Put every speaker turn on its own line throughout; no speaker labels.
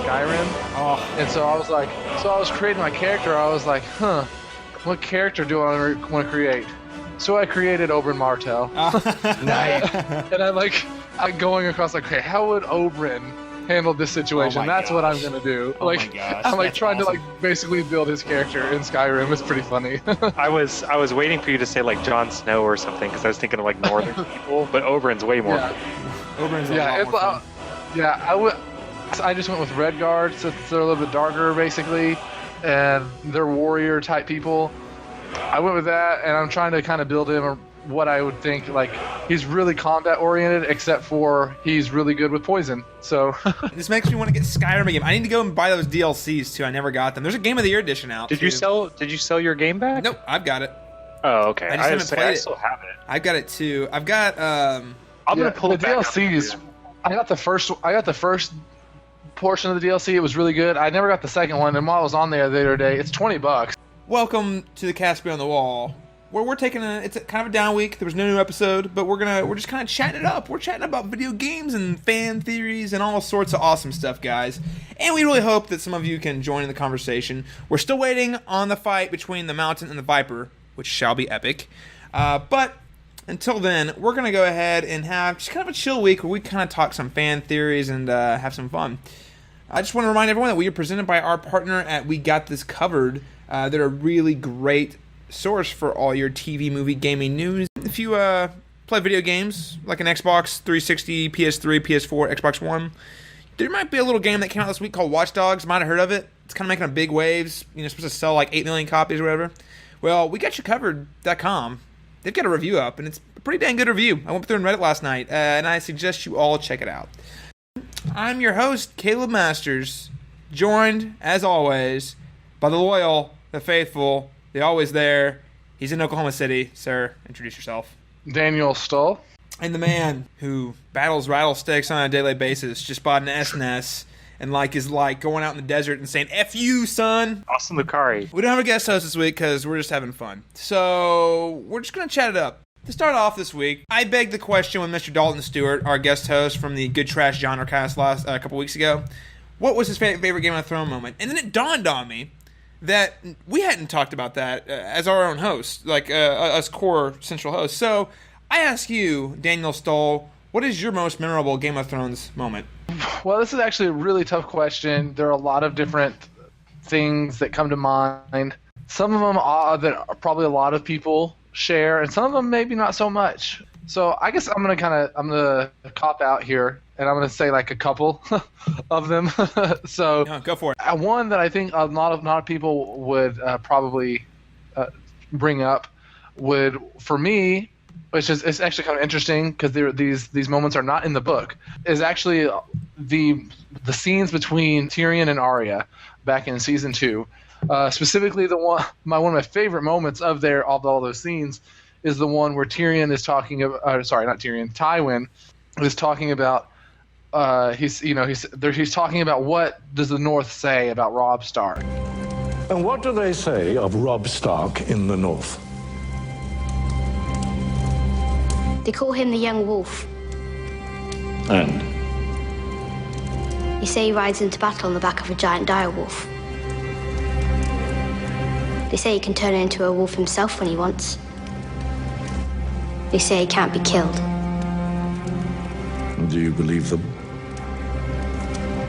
Skyrim.
Oh.
And so I was creating my character. I was like, what character do I want to create? So I created Oberyn Martell.
Nice.
And I'm going across like, okay, how would Oberyn handle this situation? That's what I'm gonna do.
Oh my gosh,
I'm trying
awesome.
to basically build his character in Skyrim. It's pretty funny.
I was waiting for you to say like Jon Snow or something because I was thinking of like northern people, but Oberyn's way more.
Oberyn's a lot more fun.
I just went with Redguard, so they're a little bit darker basically, and they're warrior type people. I went with that, and I'm trying to kind of build him what I would think, he's really combat oriented, except for he's really good with poison. So
This makes me want to get Skyrim again. I need to go and buy those DLCs too. I never got them. There's a Game of the Year edition out.
Did you sell your game back?
Nope, I've got it.
Oh, okay.
I just haven't played it.
I still have it.
I've got it too. I've got
I'm gonna pull
the
it back
DLCs.
up.
I got the first portion of the DLC. It was really good. I never got the second one, and while I was on there the other day, it's $20.
Welcome to the Cast Beyond the Wall, where we're taking it's kind of a down week. There was no new episode, but we're just kind of chatting it up. We're chatting about video games and fan theories and all sorts of awesome stuff, guys. And we really hope that some of you can join in the conversation. We're still waiting on the fight between the Mountain and the Viper, which shall be epic. But until then, we're going to go ahead and have just kind of a chill week where we kind of talk some fan theories and have some fun. I just want to remind everyone that we are presented by our partner at We Got This Covered. They're a really great source for all your TV, movie, gaming news. If you play video games like an Xbox 360, PS3, PS4, Xbox One, there might be a little game that came out this week called Watch Dogs. Might have heard of it. It's kind of making big waves. Supposed to sell like 8 million copies or whatever. Well, WeGotYouCovered.com. They've got a review up, and it's a pretty dang good review. I went through and read it last night, and I suggest you all check it out. I'm your host, Caleb Masters, joined, as always, by the loyal, the faithful, the always there. He's in Oklahoma City. Sir, introduce yourself.
Daniel Stull.
And the man who battles rattlesnakes on a daily basis, just bought an SNES, and is going out in the desert and saying, F you, son.
Austin Lucari.
We don't have a guest host this week because we're just having fun. So we're just going to chat it up. To start off this week, I begged the question with Mr. Dalton Stewart, our guest host from the Good Trash Genre Cast a couple weeks ago. What was his favorite Game of Thrones moment? And then it dawned on me that we hadn't talked about that as our own host, us core central hosts. So I ask you, Daniel Stoll, what is your most memorable Game of Thrones moment?
Well, this is actually a really tough question. There are a lot of different things that come to mind. Some of them are that probably a lot of people share, and some of them maybe not so much. So I guess I'm gonna cop out here, and I'm gonna say a couple of them. So
No, go for it.
One that I think a lot of people would probably bring up for me, which is it's actually kind of interesting because these moments are not in the book, is actually the scenes between Tyrion and Arya back in season 2. Specifically, one of my favorite moments of all those scenes is the one where Tyrion is talking about. Tywin is talking about. He's talking about what does the North say about Robb Stark.
And what do they say of Robb Stark in the North?
They call him the Young Wolf.
And?
They say he rides into battle on the back of a giant dire wolf. They say he can turn into a wolf himself when he wants. They say he can't be killed.
Do you believe them?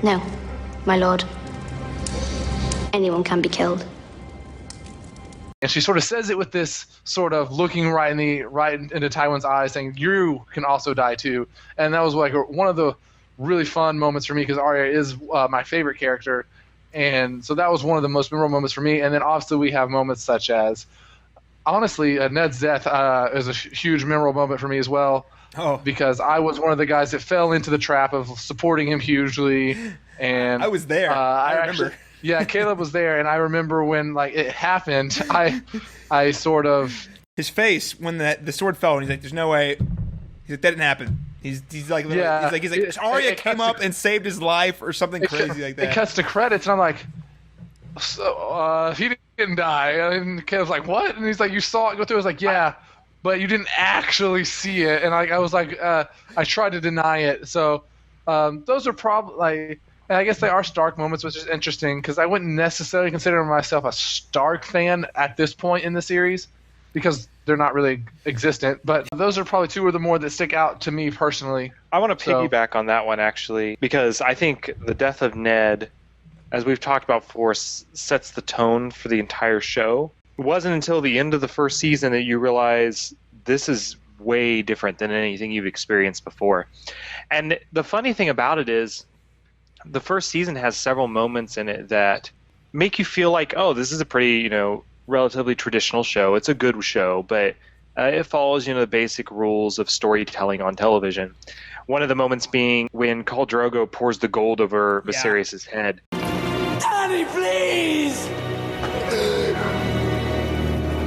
No, my lord. Anyone can be killed.
And she sort of says it with this sort of looking right into Tywin's eyes, saying, "You can also die too." And that was one of the really fun moments for me because Arya is my favorite character. And so that was one of the most memorable moments for me. And then obviously we have moments such as, honestly, Ned's death is a huge memorable moment for me as well.
Oh.
Because I was one of the guys that fell into the trap of supporting him hugely. And
I was there. I remember.
Caleb was there. And I remember when it happened, I sort of...
His face when the sword fell, and he's like, there's no way. He's like, that didn't happen. He's like, Arya came up and saved his life or something crazy like that.
It cuts to credits, and I'm like, so he didn't die. And Caleb's like, what? And he's like, you saw it go through. I was like, yeah, but you didn't actually see it. And I was like, I tried to deny it. So those are probably And I guess they are Stark moments, which is interesting because I wouldn't necessarily consider myself a Stark fan at this point in the series because they're not really existent. But those are probably two of the more that stick out to me personally.
I want to piggyback on that one, actually, because I think the death of Ned, as we've talked about before, sets the tone for the entire show. It wasn't until the end of the first season that you realize this is way different than anything you've experienced before. And the funny thing about it is, the first season has several moments in it that make you feel like, oh, this is a pretty, relatively traditional show. It's a good show, but it follows, the basic rules of storytelling on television. One of the moments being when Khal Drogo pours the gold over Viserys' head.
Daddy, please!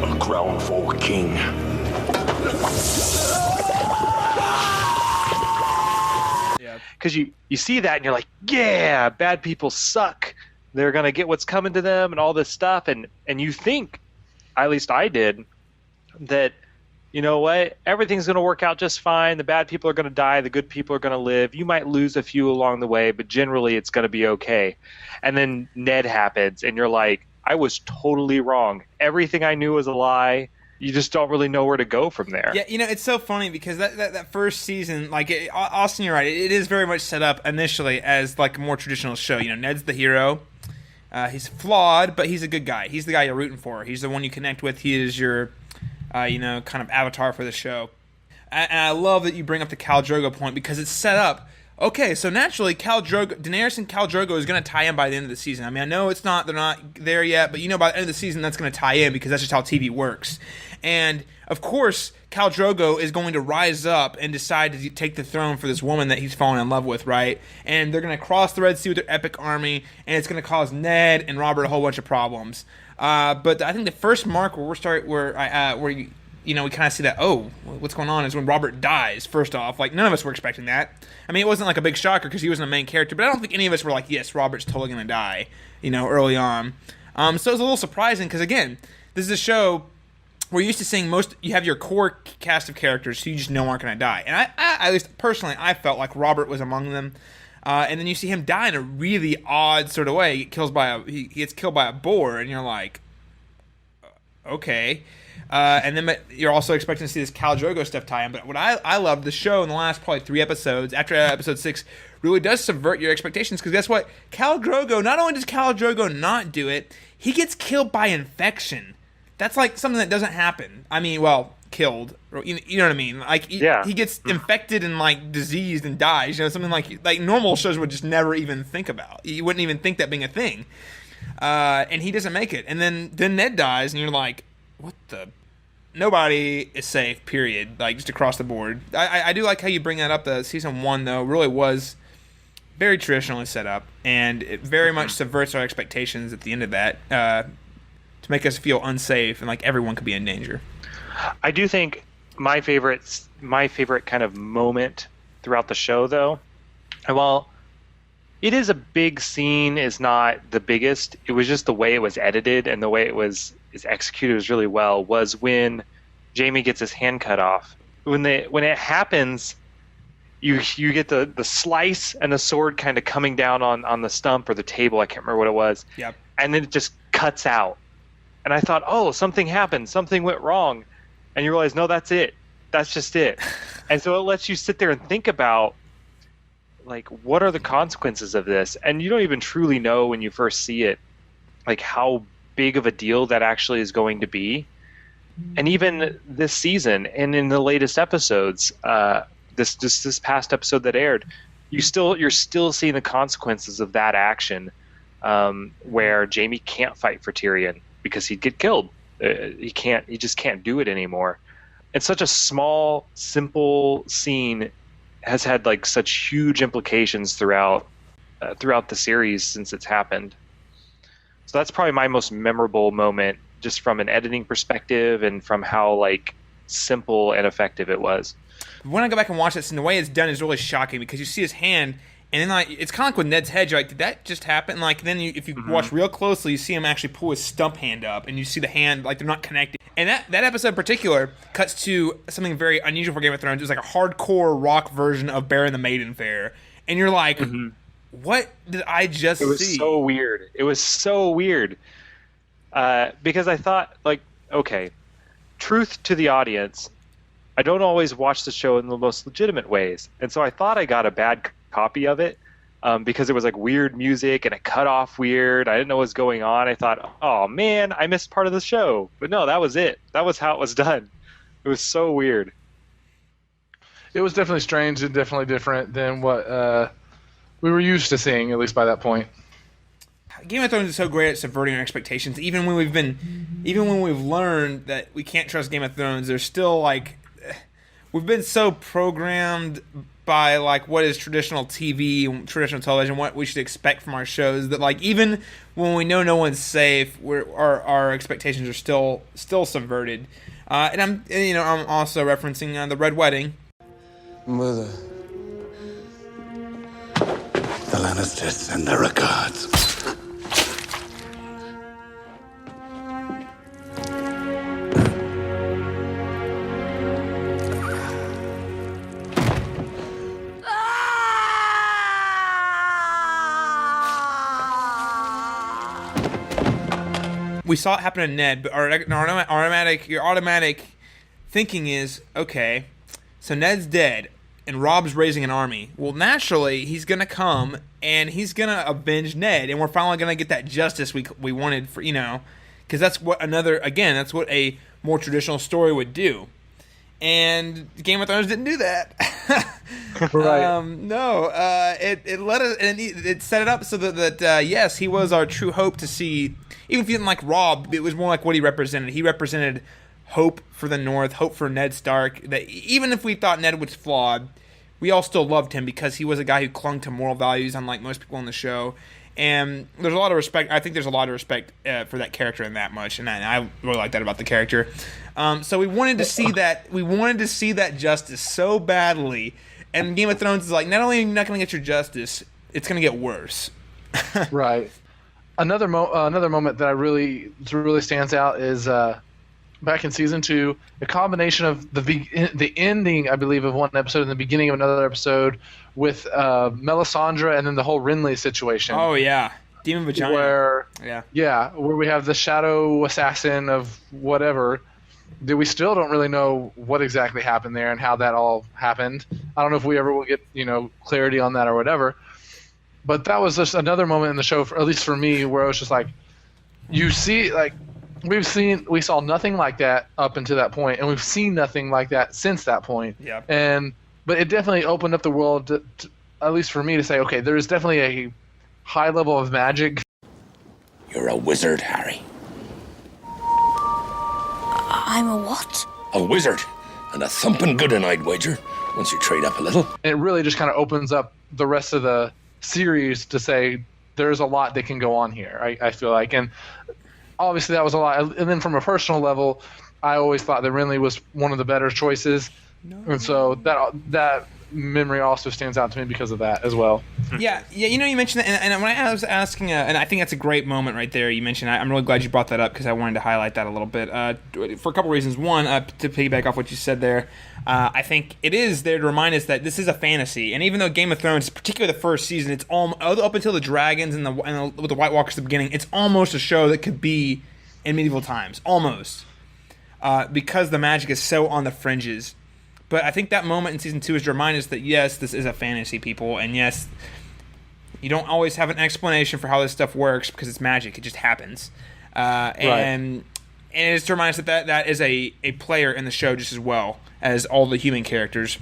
A crown for a king.
Because you see that and you're like, yeah, bad people suck. They're going to get what's coming to them and all this stuff. And you think, at least I did, that, you know what, everything's going to work out just fine. The bad people are going to die. The good people are going to live. You might lose a few along the way, but generally it's going to be okay. And then Ned happens and you're like, I was totally wrong. Everything I knew was a lie. You just don't really know where to go from there.
Yeah, it's so funny because that first season, Austin, you're right. It is very much set up initially as like a more traditional show. Ned's the hero. He's flawed, but he's a good guy. He's the guy you're rooting for. He's the one you connect with. He is your, kind of avatar for the show. And I love that you bring up the Khal Drogo point because it's set up. Okay, so naturally, Daenerys and Khal Drogo is going to tie in by the end of the season. I mean, I know they're not there yet, but by the end of the season, that's going to tie in because that's just how TV works. And, of course, Khal Drogo is going to rise up and decide to take the throne for this woman that he's fallen in love with, right? And they're going to cross the Red Sea with their epic army, and it's going to cause Ned and Robert a whole bunch of problems. But I think the first mark where we kind of see that, oh, what's going on, is when Robert dies, first off. Like, none of us were expecting that. I mean, it wasn't like a big shocker because he wasn't a main character, but I don't think any of us were like, yes, Robert's totally going to die, early on. So it was a little surprising because, again, this is a show we're used to seeing you have your core cast of characters who you just know aren't going to die. And I, at least personally, I felt like Robert was among them. And then you see him die in a really odd sort of way. He gets killed by a boar, and you're like, okay. And then you're also expecting to see this Khal Drogo stuff tie in. But what I loved, the show in the last probably 3 episodes, after episode 6, really does subvert your expectations. Because guess what? Khal Drogo, not only does Khal Drogo not do it, he gets killed by infection. That's like something that doesn't happen. I mean, well, killed. You know what I mean? Like, he gets infected and like diseased and dies. Something like normal shows would just never even think about. You wouldn't even think that being a thing. And he doesn't make it. And then Ned dies, and you're like, what the? Nobody is safe, period. Like, just across the board. I do like how you bring that up. The season 1, though, really was very traditionally set up, and it very much subverts our expectations at the end of that to make us feel unsafe and like everyone could be in danger.
I do think my favorite kind of moment throughout the show, though, and while it is a big scene, is not the biggest, it was just the way it was edited and the way it is executed was really well, was when Jaime gets his hand cut off. When it happens, you get the slice and the sword kind of coming down on the stump or the table, I can't remember what it was.
Yep.
And then it just cuts out. And I thought, oh, something happened, something went wrong. And you realize, no, that's it. That's just it. And so it lets you sit there and think about, like, what are the consequences of this? And you don't even truly know when you first see it, like, how big of a deal that actually is going to be. And even this season and in the latest episodes, this past episode that aired, you're still seeing the consequences of that action, where Jaime can't fight for Tyrion because he'd get killed. He just can't do it anymore. And such a small, simple scene has had like such huge implications throughout the series since it's happened. So that's probably my most memorable moment, just from an editing perspective and from how like simple and effective it was.
When I go back and watch this, and the way it's done is really shocking because you see his hand, and then like it's kind of like with Ned's head. You're like, did that just happen? Like then if you watch real closely, you see him actually pull his stump hand up, and you see the hand like they're not connected. And that episode in particular cuts to something very unusual for Game of Thrones. It was like a hardcore rock version of Bear and the Maiden Fair, and you're like, what did I just see?
It was so weird. It was so weird. Because I thought, like, okay, truth to the audience, I don't always watch the show in the most legitimate ways. And so I thought I got a bad copy of it because it was like weird music and it cut off weird. I didn't know what was going on. I thought, oh man, I missed part of the show. But no, that was it. That was how it was done. It was so weird.
It was definitely strange and definitely different than what we were used to seeing, at least by that point.
Game of Thrones is so great at subverting our expectations. Even when we've learned that we can't trust Game of Thrones, there's still like we've been so programmed by like what is traditional TV, traditional television, what we should expect from our shows that like even when we know no one's safe, our expectations are still subverted. And I'm also referencing the Red Wedding.
Mother, the Lannisters send their regards.
We saw it happen to Ned, but your automatic thinking is, okay, so Ned's dead, and Robb's raising an army. Well, naturally, he's going to come, and he's going to avenge Ned, and we're finally going to get that justice we wanted, for because that's what that's what a more traditional story would do. And Game of Thrones didn't do that.
Right.
It let us, and it set it up so that yes, he was our true hope to see. Even if you didn't like Robb, it was more like what he represented. He represented hope for the North, hope for Ned Stark. That even if we thought Ned was flawed, we all still loved him because he was a guy who clung to moral values, unlike most people on the show. And there's a lot of respect. I think there's a lot of respect for that character in that much, and I really like that about the character. So we wanted to see that. We wanted to see that justice so badly, and Game of Thrones is like, not only are you not going to get your justice, it's going to get worse.
Right. Another moment that really stands out is back in season 2, a combination of the ending, I believe, of one episode and the beginning of another episode with Melissandre and then the whole Renly situation.
Oh yeah, Demon Vagina.
Where
where
we have the shadow assassin of whatever. That we still don't really know what exactly happened there and how that all happened. I don't know if we ever will get clarity on that or whatever. But that was just another moment in the show, at least for me, where it was just like, you see, like, we saw nothing like that up until that point, and we've seen nothing like that since that point.
Yeah.
But it definitely opened up the world, to, at least for me, to say, okay, there is definitely a high level of magic.
You're a wizard, Harry.
I'm a what?
A wizard, and a thumping good one, I'd wager, once you trade up a little.
And it really just kind of opens up the rest of the series to say there's a lot that can go on here, I feel like. And obviously that was a lot. And then from a personal level, I always thought that Renly was one of the better choices. And so that memory also stands out to me because of that as well.
Yeah, you mentioned that, and when I was asking, and I think that's a great moment right there. You mentioned, I'm really glad you brought that up because I wanted to highlight that a little bit for a couple reasons. One, to piggyback off what you said there, I think it is there to remind us that this is a fantasy, and even though Game of Thrones, particularly the first season, it's all up until the dragons and with the White Walkers at the beginning, it's almost a show that could be in medieval times, almost, because the magic is so on the fringes. But I think that moment in season 2 is to remind us that, yes, this is a fantasy, people, and yes, you don't always have an explanation for how this stuff works because it's magic. It just happens. And it's to remind us that is a player in the show just as well as all the human characters.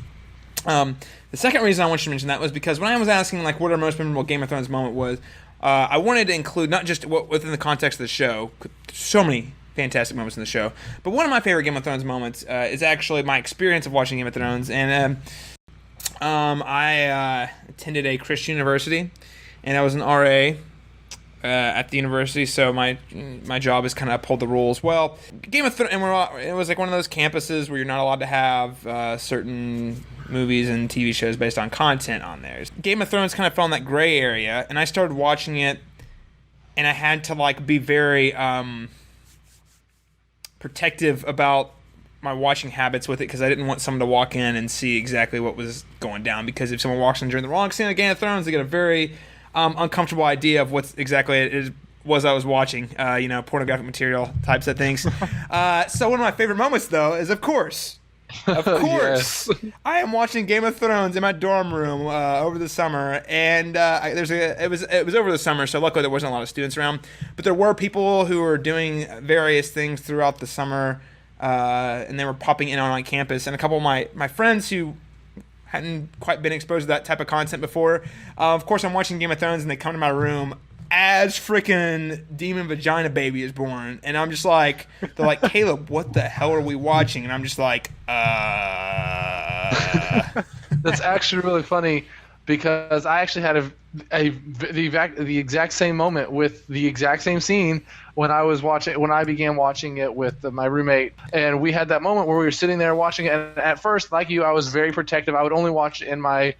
The second reason I want you to mention that was because when I was asking, like, what our most memorable Game of Thrones moment was, I wanted to include not just within the context of the show, so many fantastic moments in the show, but one of my favorite Game of Thrones moments is actually my experience of watching Game of Thrones. And I attended a Christian university, and I was an RA at the university, so my job is kind of uphold the rules. Well, Game of Thrones, and it was like one of those campuses where you're not allowed to have certain movies and TV shows based on content on there. Game of Thrones kind of fell in that gray area, and I started watching it, and I had to like be very protective about my watching habits with it because I didn't want someone to walk in and see exactly what was going down, because if someone walks in during the wrong scene of Game of Thrones, they get a very uncomfortable idea of what's exactly it is. Was I was watching, pornographic material types of things. So one of my favorite moments, though, is of course,
Yes.
I am watching Game of Thrones in my dorm room over the summer, and it was over the summer, so luckily there wasn't a lot of students around, but there were people who were doing various things throughout the summer, and they were popping in on campus, and a couple of my friends who hadn't quite been exposed to that type of content before. Of course, I'm watching Game of Thrones, and they come to my room as freaking Demon Vagina Baby is born, and I'm just like, they're like, Caleb, what the hell are we watching? And I'm just like,
That's actually really funny because I actually had the exact same moment with the exact same scene when I began watching it with my roommate, and we had that moment where we were sitting there watching it, and at first, like you, I was very protective. I would only watch it in my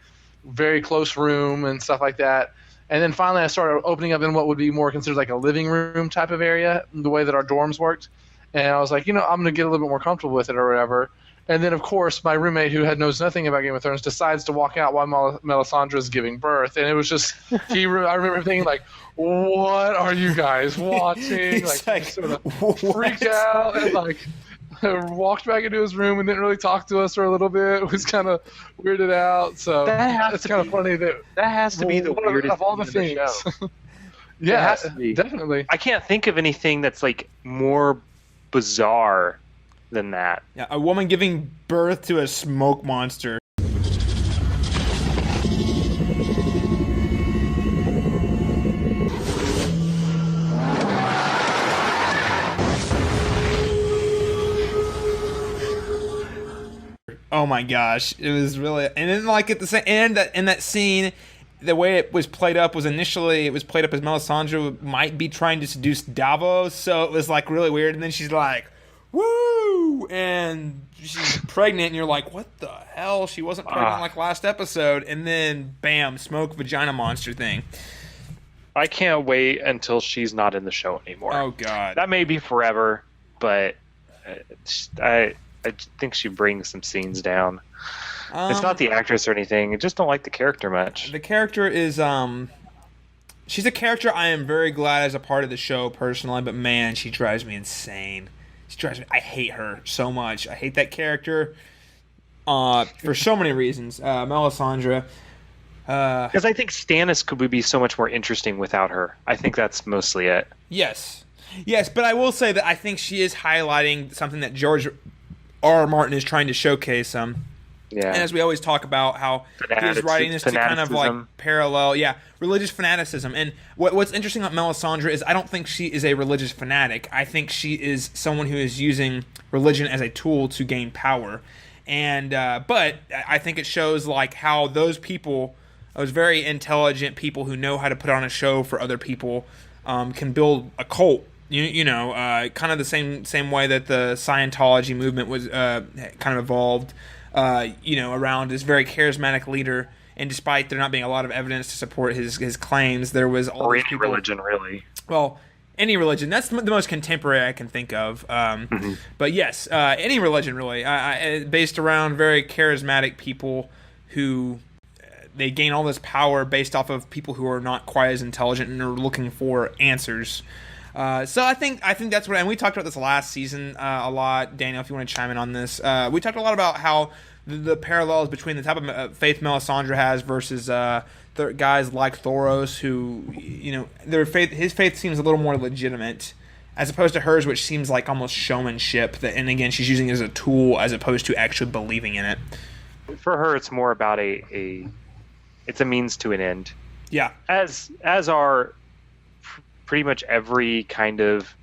very close room and stuff like that. And then finally I started opening up in what would be more considered like a living room type of area, the way that our dorms worked. And I was like, I'm going to get a little bit more comfortable with it or whatever. And then, of course, my roommate, who knows nothing about Game of Thrones, decides to walk out while Melissandre is giving birth. And it was just, I remember thinking, like, what are you guys watching? Like, he sort of freaked out and, like, walked back into his room and didn't really talk to us for a little bit. It was kind of weirded out. So it's kind of funny that
has to be the weirdest
of all the things. Yeah,
it has to be.
Definitely.
I can't think of anything that's like more bizarre than that.
Yeah, a woman giving birth to a smoke monster. Oh my gosh, it was really, and then like at the same end, in that scene, the way it was played up was initially it was played up as Melissandre might be trying to seduce Davos, so it was like really weird, and then she's like, "Woo!" and she's pregnant, and you're like, "What the hell?" She wasn't pregnant like last episode, and then bam, smoke vagina monster thing.
I can't wait until she's not in the show anymore.
Oh god,
that may be forever, but I think she brings some scenes down. It's not the actress or anything. I just don't like the character much.
The character is she's a character I am very glad as a part of the show personally, but man, she drives me insane. I hate her so much. I hate that character for so many reasons. Melissandre.
Because I think Stannis could be so much more interesting without her. I think that's mostly it.
Yes, but I will say that I think she is highlighting something that George R. Martin is trying to showcase. Yeah. And as we always talk about how he is writing this to kind of like parallel, religious fanaticism. And what's interesting about Melissandre is I don't think she is a religious fanatic. I think she is someone who is using religion as a tool to gain power. And but I think it shows like how those people, those very intelligent people who know how to put on a show for other people, can build a cult. Kind of the same way that the Scientology movement was kind of evolved, around this very charismatic leader. And despite there not being a lot of evidence to support his claims, there was all these people.
Religion, really.
Well, any religion. That's the most contemporary I can think of. But yes, any religion really, based around very charismatic people who they gain all this power based off of people who are not quite as intelligent and are looking for answers. So I think that's what, and we talked about this last season a lot. Daniel, if you want to chime in on this, we talked a lot about how the parallels between the type of faith Melissandre has versus guys like Thoros, who his faith seems a little more legitimate, as opposed to hers, which seems like almost showmanship. And again, she's using it as a tool as opposed to actually believing in it.
For her, it's more about it's a means to an end.
Yeah,
as are pretty much every kind of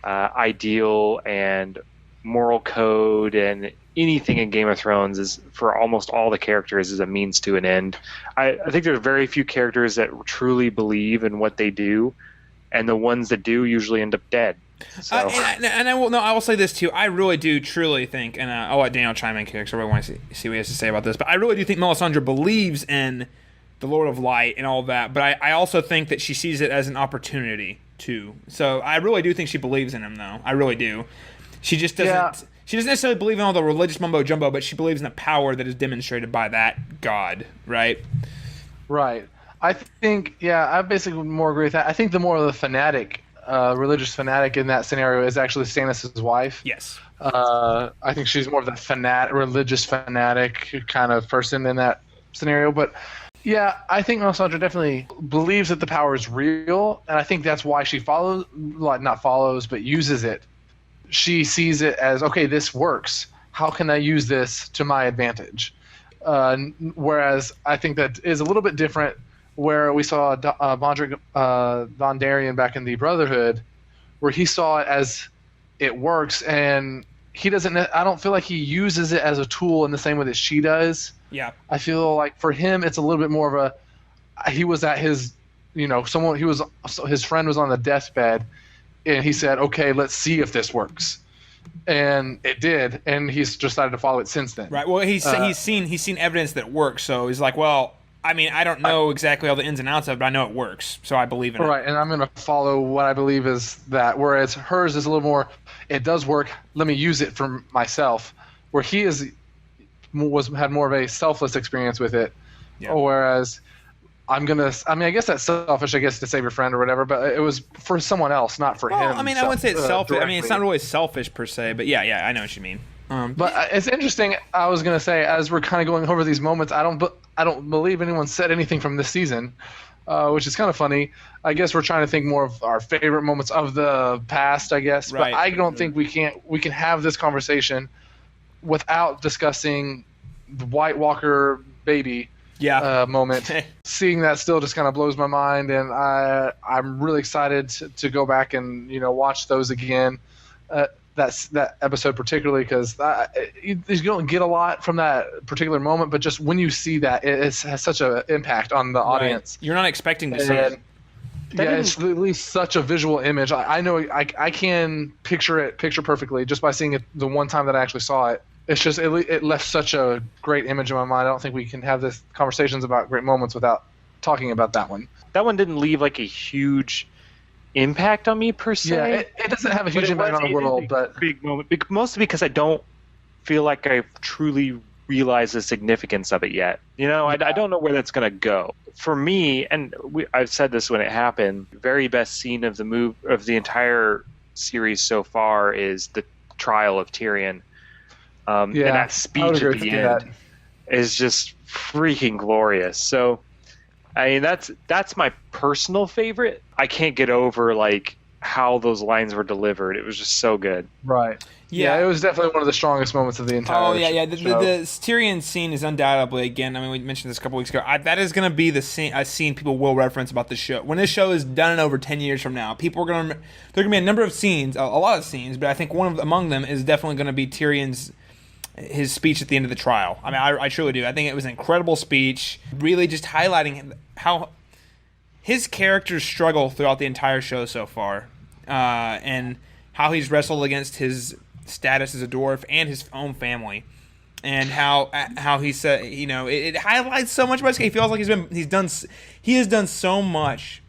ideal and moral code and anything in Game of Thrones is, for almost all the characters, is a means to an end. I think there are very few characters that truly believe in what they do, and the ones that do usually end up dead. So.
And I will say this too. I really do truly think, and I'll let Daniel chime in here because I really want to see what he has to say about this. But I really do think Melissandre believes in the Lord of Light and all that, but I also think that she sees it as an opportunity too. So I really do think she believes in him, though. I really do. She just doesn't. Yeah. She doesn't necessarily believe in all the religious mumbo jumbo, but she believes in the power that is demonstrated by that God, right?
Right. I think, I basically more agree with that. I think the more of the fanatic, religious fanatic in that scenario is actually Stannis' wife.
Yes.
I think she's more of the religious fanatic kind of person in that scenario. But yeah, I think Melisandre definitely believes that the power is real, and I think that's why she uses it. She sees it as, okay, this works. How can I use this to my advantage? Whereas I think that is a little bit different where we saw Bondrick Dondarrion back in the Brotherhood, where he saw it as it works, and he doesn't. I don't feel like he uses it as a tool in the same way that she does.
Yeah.
I feel like for him, it's a little bit more of a. He was at his, his friend was on the deathbed, and he said, "Okay, let's see if this works." And it did, and he's decided to follow it since then.
Right. Well, he's seen evidence that works, so he's like, well, I mean, I don't know exactly all the ins and outs of it, but I know it works, so I believe in it.
Right, and I'm going to follow what I believe is that, whereas hers is a little more, it does work, let me use it for myself, where he had more of a selfless experience with it, whereas I guess that's selfish, to save your friend or whatever, but it was for someone else, not for him.
I mean, I wouldn't say it's selfish. I mean, it's not really selfish per se, but yeah, I know what you mean.
But it's interesting. I was going to say, as we're kind of going over these moments, I don't believe anyone said anything from this season, which is kind of funny. I guess we're trying to think more of our favorite moments of the past, I guess.
Right.
But I don't think we can have this conversation without discussing the White Walker baby moment. Seeing that still just kind of blows my mind, and I'm really excited to go back and watch those again. That episode particularly, because you don't get a lot from that particular moment, but just when you see that, it has such an impact on the audience.
You're not expecting to see it.
Yeah, it's at least such a visual image. I know I can picture perfectly just by seeing it the one time that I actually saw it. It's just it left such a great image in my mind. I don't think we can have this conversations about great moments without talking about that one.
That one didn't leave like a huge impact on me per se.
Yeah, it doesn't have a huge impact on the world, but
big moment. Mostly because I don't feel like I've truly realized the significance of it yet. I don't know where that's going to go. For me, and I've said this when it happened, the very best scene of the entire series so far is the trial of Tyrion. And that speech at the end is just freaking glorious. So, I mean, that's my personal favorite. I can't get over how those lines were delivered. It was just so good.
Right. Yeah, it was definitely one of the strongest moments of the entire
show. The Tyrion scene is undoubtedly, again, I mean, we mentioned this a couple weeks ago, that is going to be a scene people will reference about the show. When this show is done in over 10 years from now, there are going to be a number of scenes, a lot of scenes, but I think among them is definitely going to be his speech at the end of the trial. I mean, I truly do. I think it was an incredible speech, really just highlighting how his characters struggle throughout the entire show so far, and how he's wrestled against his status as a dwarf and his own family, and how he said, it highlights so much about this guy. He feels like he has done so much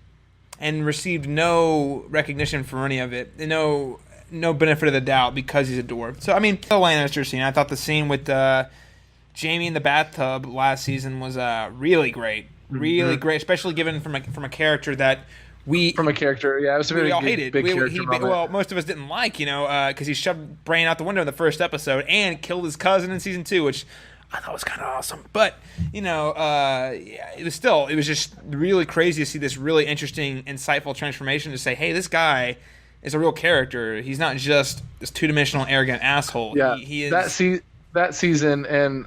and received no recognition for any of it, no benefit of the doubt because he's a dwarf. So I mean, the Lannister scene, I thought the scene with Jaime in the bathtub last season was really great, really great, especially given from a character that it was a really
all
hated.
Big character moment.
Well, most of us didn't like, because he shoved Bran out the window in the first episode and killed his cousin in season 2, which I thought was kind of awesome. But it was just really crazy to see this really interesting, insightful transformation to say, hey, this guy is a real character. He's not just this two-dimensional, arrogant asshole.
Yeah,
he is
that season, and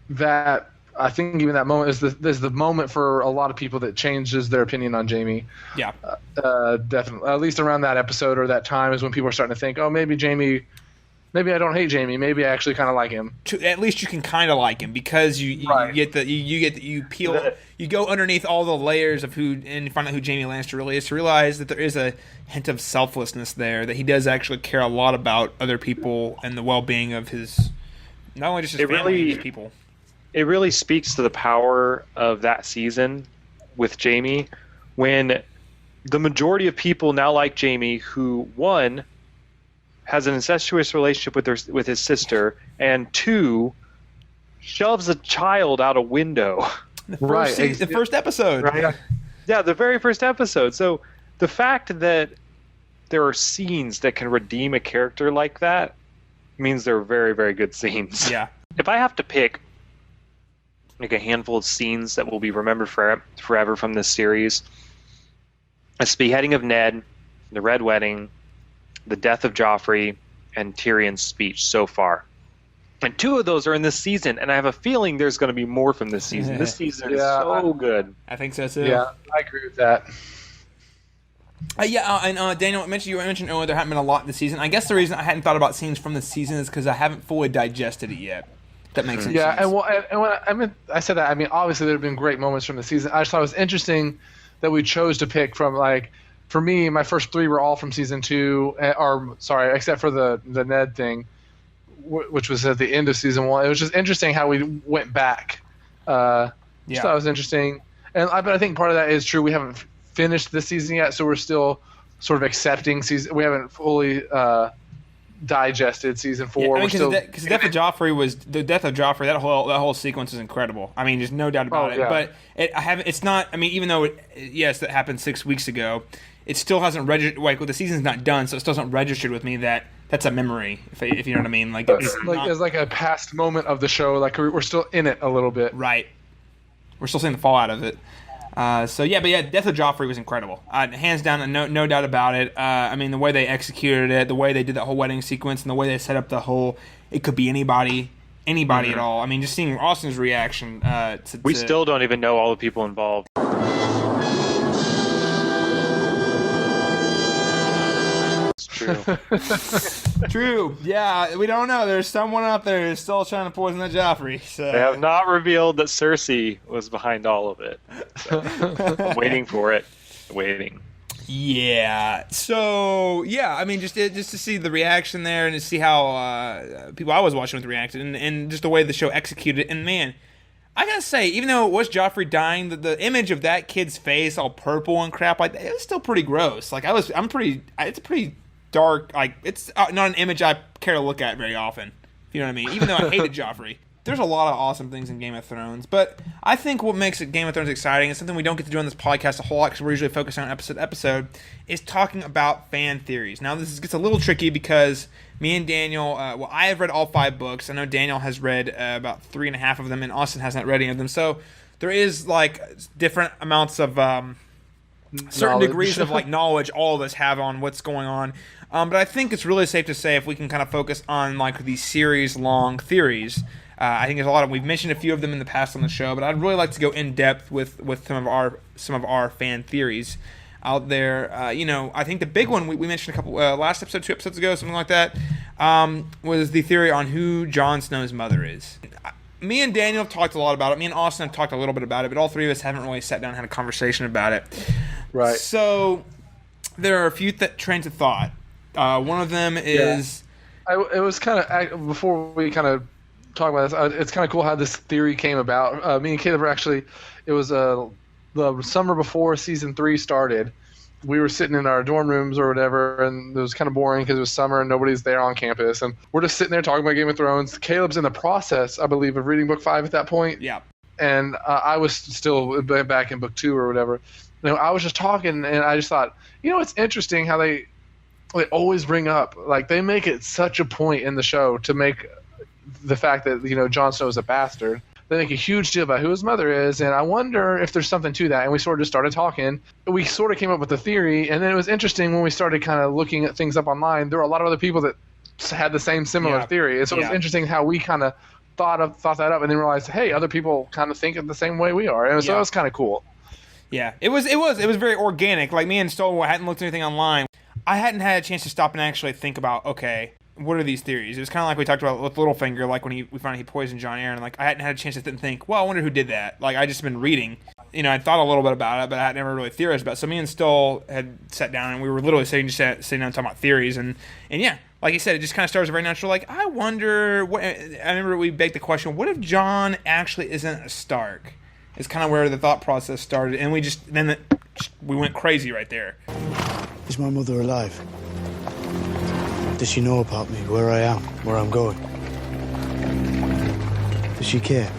that I think even that moment is the moment for a lot of people that changes their opinion on Jaime.
Yeah,
definitely. At least around that episode or that time is when people are starting to think, oh, maybe I don't hate Jaime. Maybe I actually kind of like him.
At least you can kind of like him because you go underneath all the layers of and find out who Jaime Lannister really is, to realize that there is a hint of selflessness there, that he does actually care a lot about other people and the well-being of not only just his family, but his people.
It really speaks to the power of that season with Jaime, when the majority of people now like Jaime, who, one, has an incestuous relationship with his sister, and 2, shoves a child out a window.
The first episode.
Right. Yeah, the very first episode. So the fact that there are scenes that can redeem a character like that means they're very, very good scenes.
Yeah.
If I have to pick like a handful of scenes that will be remembered forever from this series, it's the beheading of Ned, the Red Wedding, the death of Joffrey, and Tyrion's speech so far. And 2 of those are in this season, and I have a feeling there's going to be more from this season. This season is so good.
I think so too.
Yeah, I agree with that.
Daniel, you mentioned earlier there haven't been a lot this season. I guess the reason I hadn't thought about scenes from the season is because I haven't fully digested it yet. That makes sense.
Yeah, and when I said that, I mean, obviously there have been great moments from the season. I just thought it was interesting that we chose to pick from, like, for me, my first 3 were all from season 2, except for the Ned thing, which was at the end of season 1. It was just interesting how we went back. Just thought it was interesting, but I think part of that is true. We haven't finished this season yet, so we're still sort of accepting season. We haven't fully digested season 4.
Because the death of Joffrey, that whole sequence is incredible. I mean, there's no doubt about it.
Yeah.
But it's not. I mean, even though that happened 6 weeks ago, it still hasn't registered. Like, the season's not done, so it still hasn't registered with me that that's a memory. If you know what I mean, like it's
like a past moment of the show. Like we're still in it a little bit.
Right. We're still seeing the fallout of it. Death of Joffrey was incredible. Hands down, no doubt about it. I mean, the way they executed it, the way they did that whole wedding sequence, and the way they set up the whole, it could be anybody at all. I mean, just seeing Austin's reaction.
We still don't even know all the people involved. It's true.
True. Yeah, we don't know. There's someone out there who's still trying to poison that Joffrey. So.
They have not revealed that Cersei was behind all of it. So, I'm waiting for it. Waiting.
Yeah. So, yeah, I mean, just to see the reaction there and to see how people I was watching with reacted and just the way the show executed it. And, man, I gotta say, even though it was Joffrey dying, the image of that kid's face all purple and crap like that, it was still pretty gross. Like, it's a pretty dark, like, it's not an image I care to look at very often. You know what I mean? Even though I hated Joffrey. There's a lot of awesome things in Game of Thrones, but I think what makes Game of Thrones exciting, and something we don't get to do on this podcast a whole lot because we're usually focusing on episode to episode, is talking about fan theories. Now, this gets a little tricky because me and Daniel, I have read all 5 books. I know Daniel has read about 3.5 of them, and Austin hasn't read any of them. So there is, like, different amounts of certain degrees of, like, knowledge all of us have on what's going on. But I think it's really safe to say if we can kind of focus on, like, these series-long theories. I think there's a lot of. We've mentioned a few of them in the past on the show, but I'd really like to go in depth with some of our fan theories out there. I think the big one we mentioned a couple last episode, 2 episodes ago, something like that, was the theory on who Jon Snow's mother is. Me and Daniel have talked a lot about it. Me and Austin have talked a little bit about it, but all 3 of us haven't really sat down and had a conversation about it.
Right.
So there are a few trains of thought. One of them is.
Yeah. It was kind of before we kind of talk about this. It's kind of cool how this theory came about. Me and Caleb were actually. It was the summer before season 3 started. We were sitting in our dorm rooms or whatever, and it was kind of boring because it was summer and nobody's there on campus. And we're just sitting there talking about Game of Thrones. Caleb's in the process, I believe, of reading book 5 at that point.
Yeah.
And I was still back in book 2 or whatever. I was just talking, and I just thought, it's interesting how they always bring up, like, they make it such a point in the show to make the fact that, Jon Snow is a bastard. They make a huge deal about who his mother is, and I wonder if there's something to that. And we sort of just started talking. We sort of came up with a theory, and then it was interesting when we started kind of looking at things up online. There were a lot of other people that had the same similar theory, and so it was interesting how we kind of thought that up, and then realized, hey, other people kind of think the same way we are, and so that was kind of cool.
Yeah, it was very organic. Like, me and Stoll hadn't looked at anything online. I hadn't had a chance to stop and actually think about, okay, what are these theories? It was kind of like we talked about with Littlefinger, like when we found he poisoned Jon Arryn. Like, I hadn't had a chance to think, well, I wonder who did that. Like, I just been reading. I thought a little bit about it, but I had never really theorized about it. So me and Stoll had sat down, and we were literally sitting down talking about theories. And yeah, like you said, it just kind of starts very natural. Like, I wonder, I remember we begged the question, what if Jon actually isn't a Stark? It's kind of where the thought process started. And we went crazy right there.
Is my mother alive? Does she know about me, where I am, where I'm going? Does she care?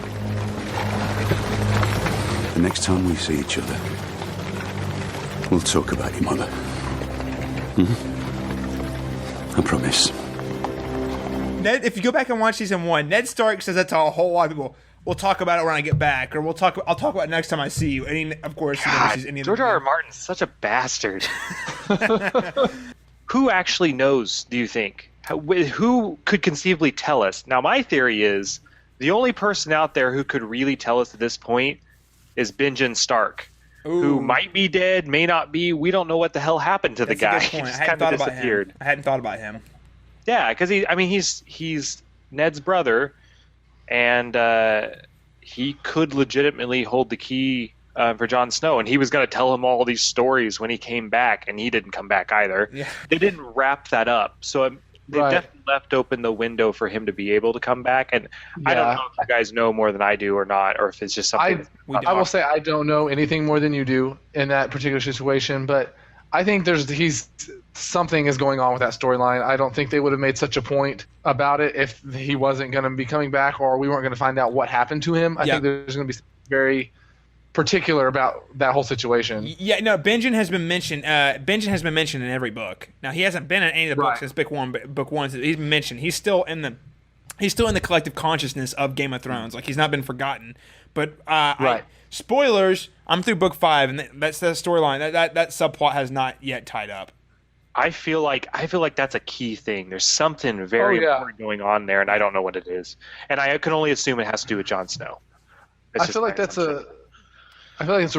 The next time we see each other, we'll talk about your mother. I promise.
Ned, if you go back and watch season 1, Ned Stark says that to a whole lot of people. We'll talk about it when I get back, or I'll talk about it next time I see you. And of course, he never sees any of
George
them.
R. R. Martin's such a bastard. Who actually knows, do you think? Who could conceivably tell us? Now, my theory is the only person out there who could really tell us at this point is Benjen Stark, who might be dead, may not be. We don't know what the hell happened to the guy.
That's a good point.
He just
I hadn't
kind of
thought about
disappeared.
him. I hadn't thought about him.
Yeah, because he's Ned's brother, and he could legitimately hold the key for Jon Snow, and he was going to tell him all these stories when he came back, and he didn't come back either.
Yeah.
They didn't wrap that up, so they definitely left open the window for him to be able to come back. And I don't know if you guys know more than I do or not, or if it's just something.
I will say I don't know anything more than you do in that particular situation, but I think something is going on with that storyline. I don't think they would have made such a point about it if he wasn't going to be coming back, or we weren't going to find out what happened to him. I think there's going to be very particular about that whole situation.
Yeah, no, Benjen has been mentioned. Benjen has been mentioned in every book. Now he hasn't been in any of the books since book one. He's been mentioned. He's still in the collective consciousness of Game of Thrones. Like, he's not been forgotten. But spoilers. I'm through book 5, and that's the storyline. That subplot has not yet tied up.
I feel like that's a key thing. There's something very important going on there, and I don't know what it is. And I can only assume it has to do with Jon Snow.
I feel like it's a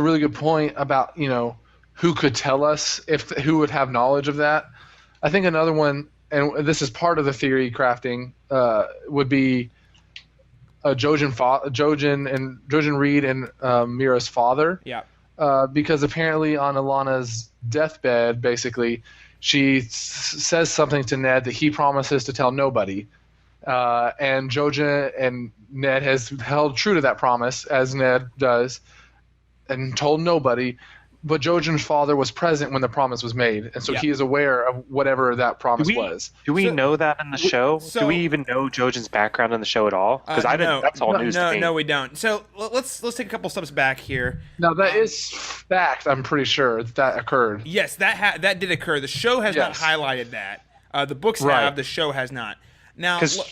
really good point about, who could tell us, who would have knowledge of that. I think another one, and this is part of the theory crafting, would be Jojen Reed and Mira's father.
Yeah.
Because apparently on Alana's deathbed, basically, she says something to Ned that he promises to tell nobody. And Jojen and Ned has held true to that promise, as Ned does, and told nobody. But Jojen's father was present when the promise was made, and so he is aware of whatever that promise was.
Do we know that in the show? Do we even know Jojen's background in the show at all? Because I didn't. That's all news to me.
No, we don't. So let's take a couple steps back here.
Now that is fact. I'm pretty sure that occurred.
Yes, that did occur. The show has not highlighted that. The books have. The show has not. Now.
Because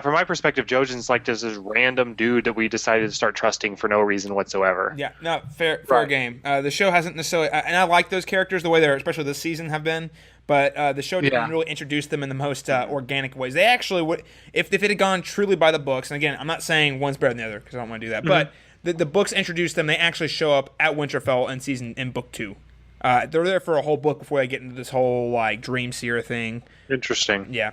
from my perspective, Jojen's like this random dude that we decided to start trusting for no reason whatsoever.
Yeah, no, fair game. The show hasn't necessarily, and I like those characters the way they're, especially this season, have been. But the show didn't really introduce them in the most organic ways. They actually would, if it had gone truly by the books. And again, I'm not saying one's better than the other because I don't want to do that. But the books introduced them. They actually show up at Winterfell in book 2. They're there for a whole book before they get into this whole dream seer thing.
Interesting.
Yeah.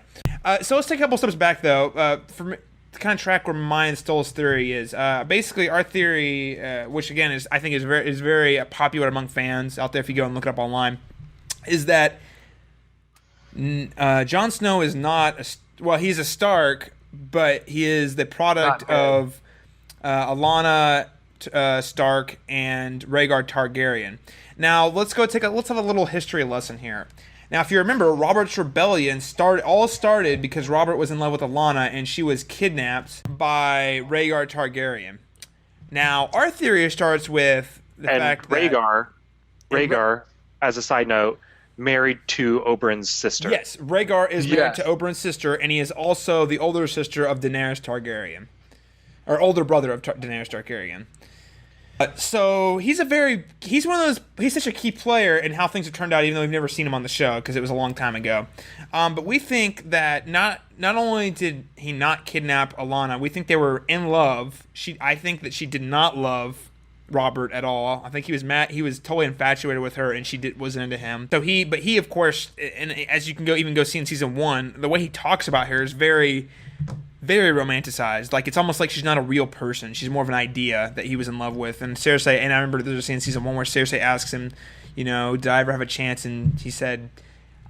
So let's take a couple steps back though. To kind of track where mine and Stoll's theory is. Basically, our theory, which again I think is very popular among fans out there. If you go and look it up online, is that Jon Snow is not he's a Stark, but he is the product of Alana Stark and Rhaegar Targaryen. Now, let's have a little history lesson here. Now, if you remember, Robert's rebellion started because Robert was in love with Alana and she was kidnapped by Rhaegar Targaryen. Now, our theory starts with the fact that Rhaegar, as a side note, married to Oberyn's sister. Yes, Rhaegar is married to Oberyn's sister, and he is also the older sister of Daenerys Targaryen, or older brother of Daenerys Targaryen. So he's such a key player in how things have turned out, even though we've never seen him on the show because it was a long time ago. But we think that not only did he not kidnap Alana, we think they were in love. I think that she did not love Robert at all. I think he was mad. He was totally infatuated with her, and she wasn't into him. So he of course, and as you can go see in season 1, the way he talks about her is very, very romanticized. Like, it's almost like she's not a real person. She's more of an idea that he was in love with. And Cersei, and I remember there's a scene in season 1 where Cersei asks him, did I ever have a chance? And he said,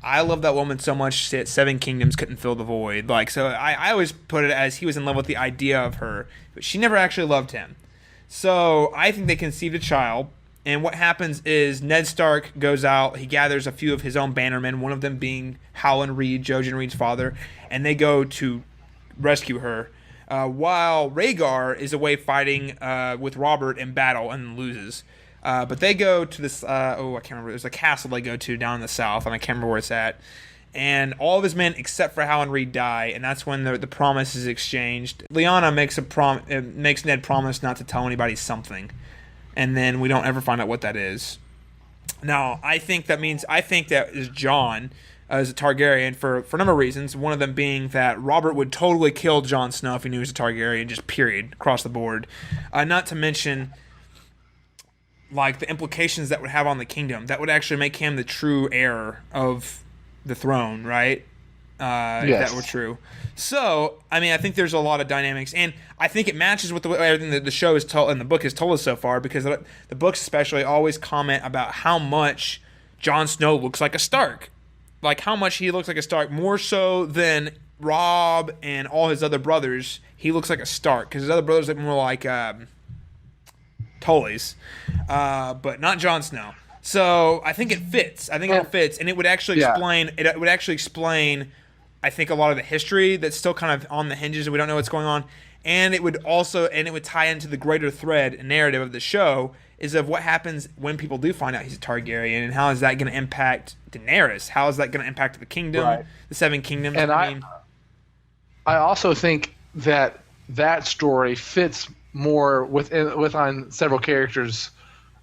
I love that woman so much that 7 kingdoms couldn't fill the void. So I always put it as he was in love with the idea of her, but she never actually loved him. So I think they conceived a child. And what happens is Ned Stark goes out. He gathers a few of his own bannermen, one of them being Howland Reed, Jojen Reed's father, and they go to rescue her. while Rhaegar is away fighting with Robert in battle and loses. But they go to this, I can't remember, there's a castle they go to down in the south, and I can't remember where it's at. And all of his men, except for Hal and Reed, die, and that's when the promise is exchanged. Lyanna makes Ned promise not to tell anybody something, and then we don't ever find out what that is. Now, I think that is Jon as a Targaryen for a number of reasons. One of them being that Robert would totally kill Jon Snow if he knew he was a Targaryen, just period, across the board. Not to mention, like, the implications that would have on the kingdom. That would actually make him the true heir of the throne, right? Yes. If that were true. So, I mean, I think there's a lot of dynamics, and I think it matches with everything that the show is told and the book has told us so far, because the books especially always comment about how much Jon Snow looks like a Stark. Like, how much he looks like a Stark, more so than Robb and all his other brothers. He looks like a Stark, because his other brothers look more like Tullys, but not Jon Snow. So I think it fits. I think it fits, and it would actually explain. It would actually explain, I think, a lot of the history that's still kind of on the hinges, and we don't know what's going on. And it would tie into the greater thread and narrative of the show, is of what happens when people do find out he's a Targaryen, and how is that going to impact Daenerys? How is that going to impact the kingdom, the Seven Kingdoms?
And I also think that story fits more within several characters,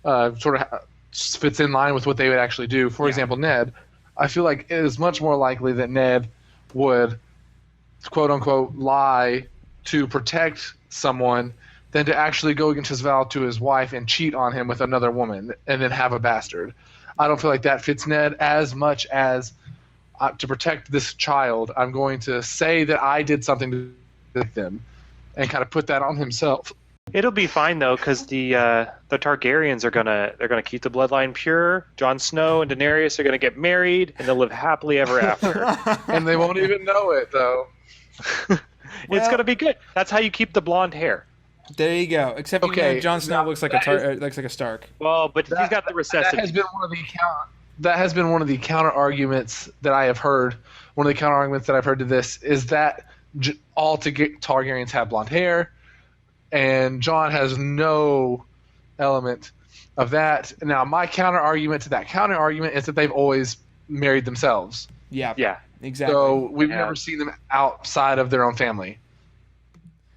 sort of fits in line with what they would actually do. For example, Ned. I feel like it is much more likely that Ned would, quote unquote, lie to protect someone than to actually go against his vow to his wife and cheat on him with another woman and then have a bastard. I don't feel like that fits Ned as much as to protect this child, I'm going to say that I did something to them and kind of put that on himself.
It'll be fine though, because the Targaryens are gonna keep the bloodline pure. Jon Snow and Daenerys are gonna get married, and they'll live happily ever after.
And they won't even know it though.
It's gonna be good. That's how you keep the blonde hair.
There you go. Except Jon Snow looks like a Stark.
Well, but he's got the recessive.
That has been one of the counter arguments that I have heard. One of the counter arguments that I've heard to this is that all Targaryens have blonde hair. And Jon has no element of that. Now, my counter argument to that counter argument is that they've always married themselves.
Yeah,
exactly.
So we've never seen them outside of their own family.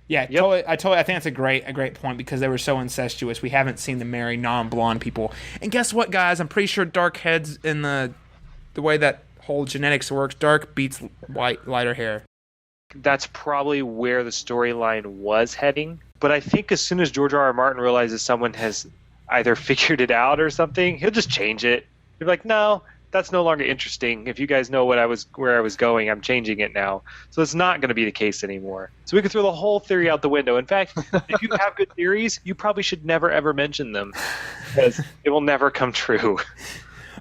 Yeah, totally. I think that's a great point, because they were so incestuous. We haven't seen them marry non-blonde people. And guess what, guys? I'm pretty sure dark heads, in the way that whole genetics works, dark beats lighter hair.
That's probably where the storyline was heading. But I think as soon as George R.R. Martin realizes someone has either figured it out or something, he'll just change it. He'll be like, no, that's no longer interesting. If you guys know where I was going, I'm changing it now. So it's not going to be the case anymore. So we can throw the whole theory out the window. In fact, if you have good theories, you probably should never, ever mention them, because it will never come true.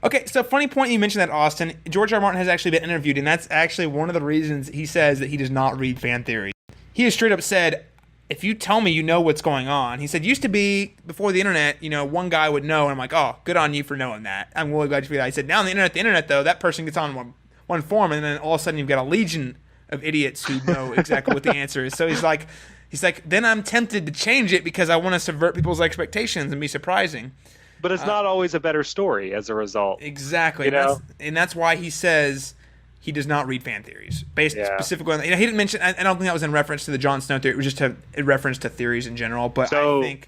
Okay, so funny point you mentioned that, Austin. George R. R. Martin has actually been interviewed, and that's actually one of the reasons he says that he does not read fan theories. He has straight up said, if you tell me you know what's going on, he said, used to be, before the internet, one guy would know, and I'm like, oh, good on you for knowing that. I'm really glad you feel that. He said, now on the internet, though, that person gets on one forum, and then all of a sudden you've got a legion of idiots who know exactly what the answer is. So he's like, then I'm tempted to change it because I want to subvert people's expectations and be surprising.
But it's not always a better story as a result.
Exactly. And that's why he says he does not read fan theories. Based specifically on that. He didn't mention, I don't think that was in reference to the Jon Snow theory. It was just a reference to theories in general. But I think.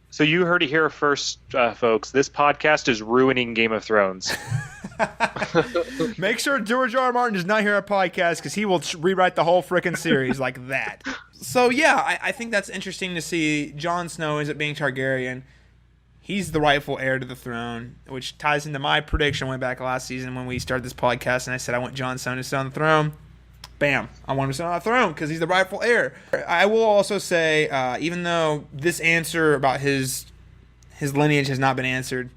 So you heard it here first, folks. This podcast is ruining Game of Thrones.
Make sure George R. R. Martin does not hear our podcast, because he will rewrite the whole frickin' series like that. So yeah, I think that's interesting to see. Jon Snow ends up being Targaryen. He's the rightful heir to the throne, which ties into my prediction way back last season when we started this podcast, and I said I want Jon Snow to sit on the throne. Bam. I want him to sit on the throne because he's the rightful heir. I will also say, even though this answer about his lineage has not been answered,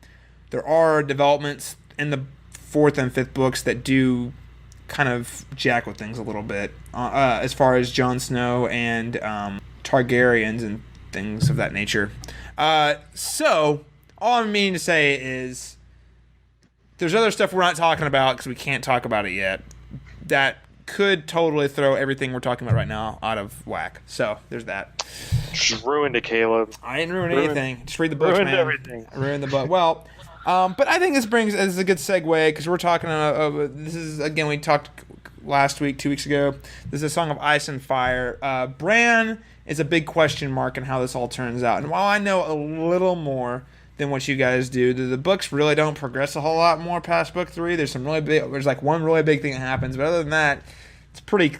there are developments in the 4th and 5th books that do kind of jack with things a little bit, as far as Jon Snow and Targaryens and things of that nature. So all I'm meaning to say is there's other stuff we're not talking about because we can't talk about it yet that could totally throw everything we're talking about right now out of whack. So there's that.
Just ruined it, Caleb.
I didn't ruin anything. Just read the books,
Ruined
man.
everything.
I ruined the book. Well, but I think this is a good segue because we're talking. This is again we talked last week, 2 weeks ago. This is a Song of Ice and Fire. Bran is a big question mark in how this all turns out. And while I know a little more than what you guys do, the books really don't progress a whole lot more past book 3. There's like one really big thing that happens, but other than that, it's pretty.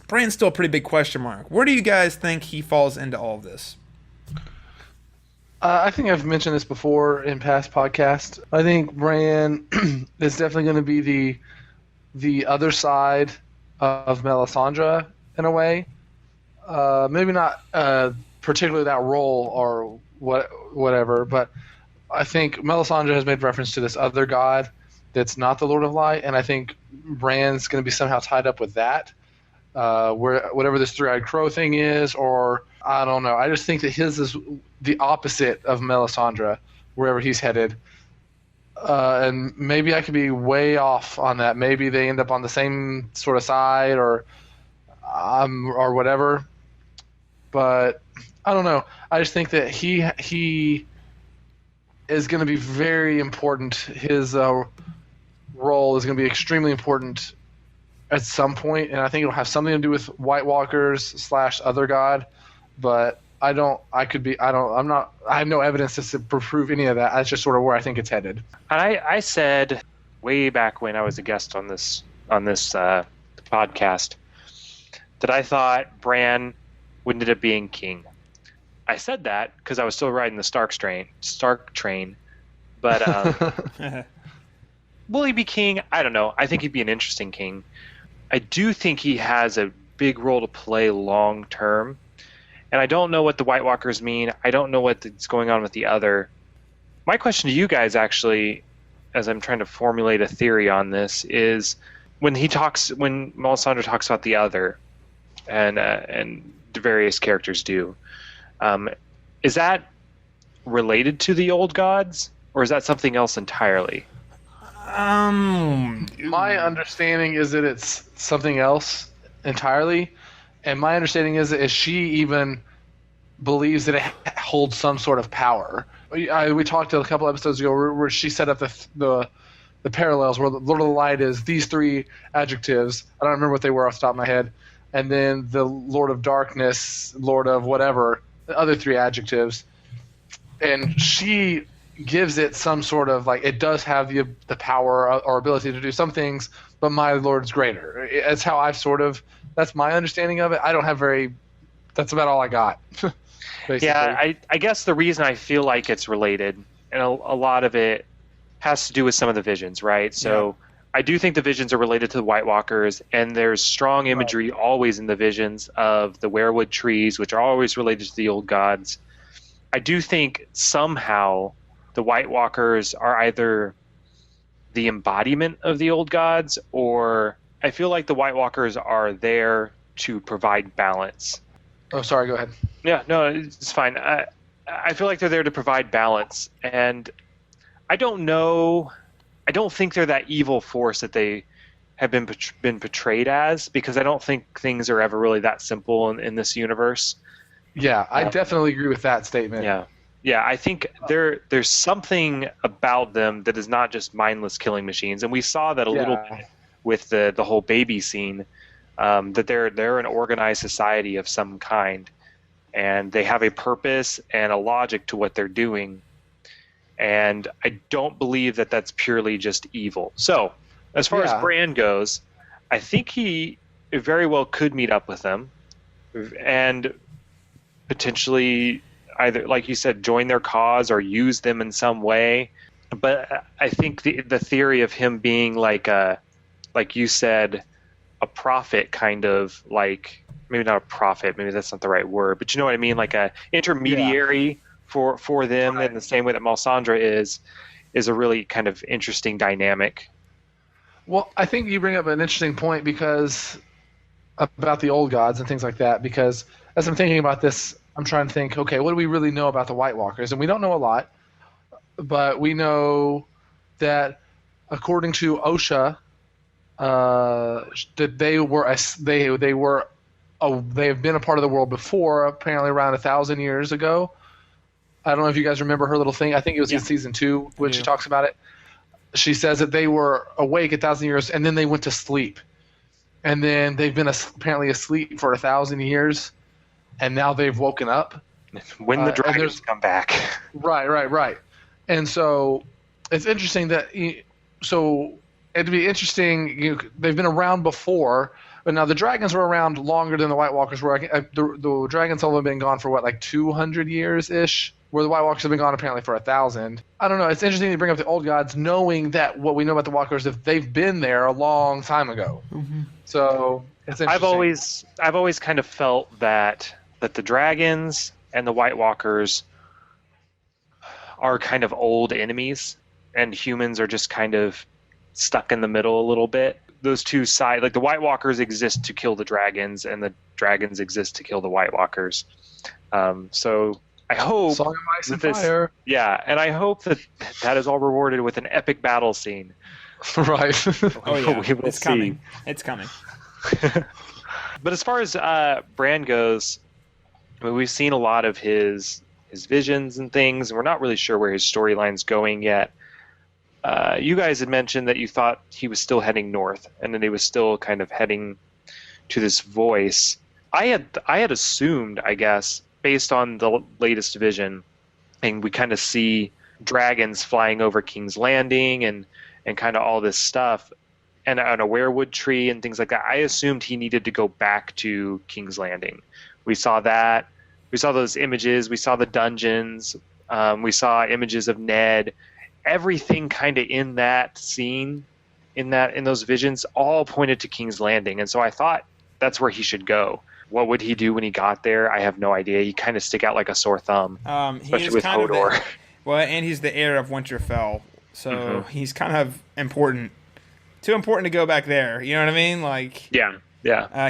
Bran's still a pretty big question mark. Where do you guys think he falls into all of this?
I think I've mentioned this before in past podcasts. I think Bran is definitely going to be the other side of Melissandre in a way. Maybe not particularly that role or whatever, but I think Melissandre has made reference to this other god that's not the Lord of Light, and I think Bran's going to be somehow tied up with that, whatever this three-eyed crow thing is, or I don't know. I just think that his is the opposite of Melissandre, wherever he's headed. And maybe I could be way off on that. Maybe they end up on the same sort of side or whatever. But I don't know. I just think that he is going to be very important. His role is going to be extremely important at some point, and I think it'll have something to do with White Walkers / other god. But I have no evidence to prove any of that. That's just sort of where I think it's headed.
And I said way back when I was a guest on this podcast that I thought Bran would end up being king. I said that because I was still riding the Stark train. But will he be king? I don't know. I think he'd be an interesting king. I do think he has a big role to play long term. And I don't know what the White Walkers mean. I don't know what's going on with the other. My question to you guys, actually, as I'm trying to formulate a theory on this, is when Melisandre talks about the other, and the various characters do, is that related to the old gods, or is that something else entirely?
My understanding is that it's something else entirely. And my understanding is that she even believes that it holds some sort of power. We talked a couple episodes ago where she set up the parallels where the Lord of the Light is these 3 adjectives. I don't remember what they were off the top of my head. And then the Lord of Darkness, Lord of whatever, the other 3 adjectives. And she gives it some sort of, like, it does have the power or ability to do some things, but my Lord's greater. It's how I've that's my understanding of it. I don't have that's about all I got.
Yeah, I guess the reason I feel like it's related, and a lot of it has to do with some of the visions, right? So I do think the visions are related to the White Walkers, and there's strong imagery always in the visions of the weirwood trees, which are always related to the old gods. I do think somehow the White Walkers are either the embodiment of the old gods, or I feel like the White Walkers are there to provide balance.
Oh, sorry, go ahead.
Yeah, no, it's fine. I feel like they're there to provide balance, and I don't know. I don't think they're that evil force that they have been portrayed as, because I don't think things are ever really that simple in this universe.
Yeah, I definitely agree with that statement.
Yeah, I think there's something about them that is not just mindless killing machines, and we saw that a little bit with the whole baby scene, that they're an organized society of some kind, and they have a purpose and a logic to what they're doing, and I don't believe that that's purely just evil. So, as far as Bran goes, I think he very well could meet up with them, and potentially either, like you said, join their cause or use them in some way. But I think the theory of him being like you said, a prophet, kind of like, maybe not a prophet, maybe that's not the right word, but you know what I mean, like a intermediary for them, in the same way that Melisandre is a really kind of interesting dynamic.
Well, I think you bring up an interesting point because about the old gods and things like that, because as I'm thinking about this, I'm trying to think, okay, what do we really know about the White Walkers? And we don't know a lot, but we know that according to Osha, that they have been a part of the world before, apparently around 1,000 years ago. I don't know if you guys remember her little thing. I think it was in season 2 when she talks about it. She says that they were awake 1,000 years and then they went to sleep, and then they've been apparently asleep for 1,000 years, and now they've woken up.
When the dragons come back.
Right. And so it's interesting that it'd be interesting. They've been around before, but now the dragons were around longer than the White Walkers were. The dragons have only been gone for like 200 years ish, where the White Walkers have been gone apparently for 1,000. I don't know. It's interesting to bring up the old gods, knowing that what we know about the Walkers, if they've been there a long time ago. Mm-hmm. So it's interesting.
I've always kind of felt that the dragons and the White Walkers are kind of old enemies, and humans are just kind of stuck in the middle a little bit. Those two sides, like the White Walkers exist to kill the dragons, and the dragons exist to kill the White Walkers. So I hope
Song of Ice and Fire.
Yeah, and I hope that is all rewarded with an epic battle scene.
Right.
Oh yeah, it's coming. It's coming.
But as far as Bran goes, I mean, we've seen a lot of his visions and things, and we're not really sure where his storyline's going yet. You guys had mentioned that you thought he was still heading north, and that he was still kind of heading to this voice. I had assumed, I guess, based on the latest vision, and we kind of see dragons flying over King's Landing and kind of all this stuff, and on a weirwood tree and things like that. I assumed he needed to go back to King's Landing. We saw that. We saw those images. We saw the dungeons. We saw images of Ned. Everything kind of in that scene, in those visions, all pointed to King's Landing. And so I thought that's where he should go. What would he do when he got there? I have no idea. He kind of stick out like a sore thumb, especially with Hodor.
Well, and he's the heir of Winterfell, so he's kind of important. Too important to go back there. You know what I mean? Like,
yeah.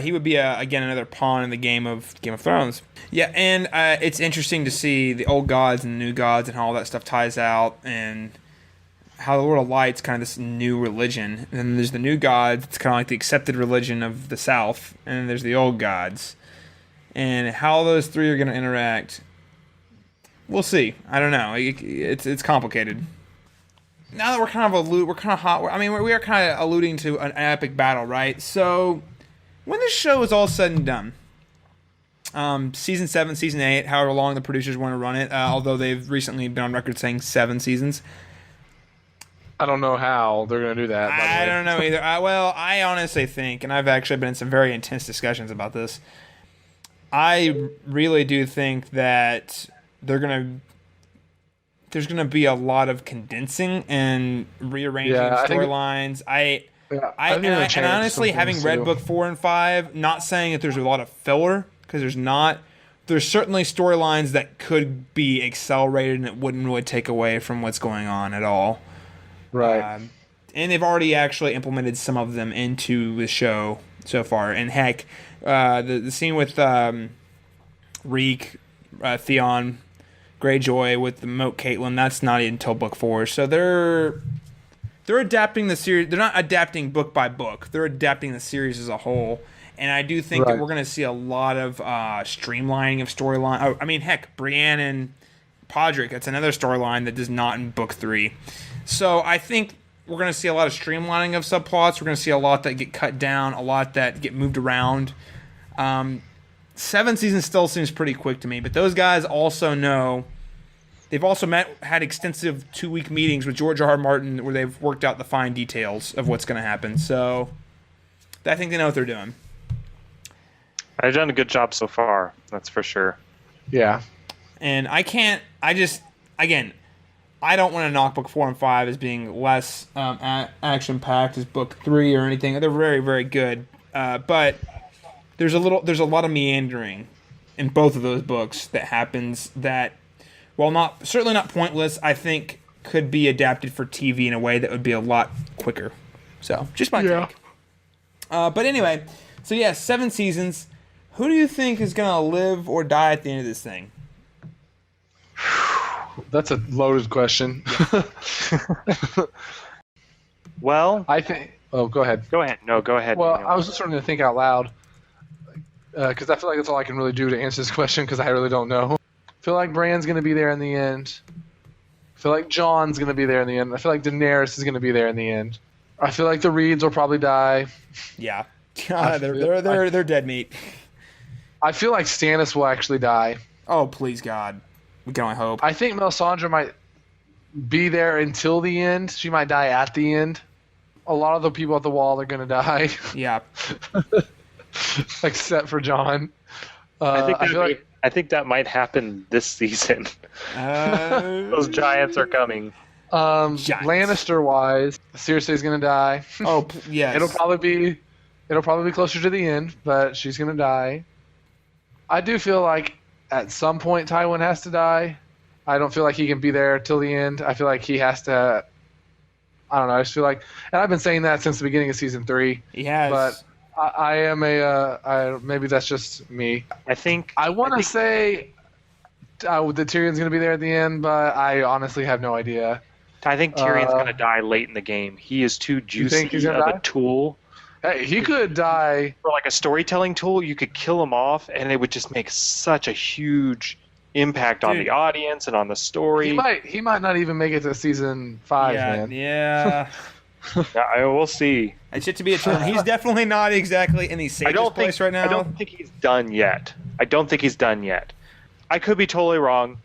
He would be again another pawn in the game of Thrones. Yeah, and it's interesting to see the old gods and the new gods and how all that stuff ties out, and how the Lord of Light's kind of this new religion. And then there's the new gods. It's kind of like the accepted religion of the South, and then there's the old gods, and how those three are going to interact. We'll see. I don't know. It's complicated. Now that we're kind of hot. I mean, we are kind of alluding to an epic battle, right? So, when this show is all said and done, season 7, season 8, however long the producers want to run it, although they've recently been on record saying 7 seasons.
I don't know how they're going to do that.
I don't know either. I honestly think, and I've actually been in some very intense discussions about this, I really do think that there's going to be a lot of condensing and rearranging storylines. And honestly, having read book 4 and 5, not saying that there's a lot of filler, because there's not. There's certainly storylines that could be accelerated, and it wouldn't really take away from what's going on at all.
Right.
And they've already actually implemented some of them into the show so far. And heck, the scene with Reek, Theon, Greyjoy with the Moat Caitlyn, that's not until book 4. So they're adapting the series. They're not adapting book by book. They're adapting the series as a whole. And I do think that we're going to see a lot of streamlining of storyline. Oh, I mean, heck, Brienne and Podrick, that's another storyline that does not in book 3. So I think we're going to see a lot of streamlining of subplots. We're going to see a lot that get cut down, a lot that get moved around. 7 seasons still seems pretty quick to me, but those guys also know. They've also had extensive 2-week meetings with George R.R. Martin where they've worked out the fine details of what's going to happen. So I think they know what they're doing.
I've done a good job so far, that's for sure.
Yeah.
And I don't want to knock book 4 and 5 as being less action-packed as book 3 or anything. They're very, very good. But there's a lot of meandering in both of those books that happens that, while certainly not pointless, I think could be adapted for TV in a way that would be a lot quicker. So, just my take. But anyway, 7 seasons. Who do you think is going to live or die at the end of this thing?
That's a loaded question.
Well,
I think. Oh, go ahead.
go ahead. No, go ahead.
Well,
Daniel.
I was just starting to think out loud because I feel like that's all I can really do to answer this question because I really don't know. I feel like Bran's going to be there in the end. I feel like Jon's going to be there in the end. I feel like Daenerys is going to be there in the end. I feel like the Reeds will probably die.
Yeah. They're dead meat.
I feel like Stannis will actually die.
Oh, please, God. We can only hope.
I think Melisandre might be there until the end. She might die at the end. A lot of the people at the wall are going to die.
Yeah.
Except for Jon.
I think that might happen this season. Those giants are coming.
Lannister-wise, Cersei's going to die.
Oh, yes.
It'll probably be closer to the end, but she's going to die. I do feel like at some point Tywin has to die. I don't feel like he can be there till the end. I feel like he has to. I don't know. I just feel like, and I've been saying that since the beginning of season 3.
He has.
But I am maybe that's just me. I want to say that Tyrion's going to be there at the end, but I honestly have no idea.
I think Tyrion's going to die late in the game. He is too juicy of a tool.
Hey, he could die.
For like a storytelling tool, you could kill him off, and it would just make such a huge impact on the audience and on the story.
He might not even make it to season 5, man.
Yeah.
We'll see.
It's yet to be a turn. He's definitely not exactly in the safest place right now.
I don't think he's done yet. I could be totally wrong.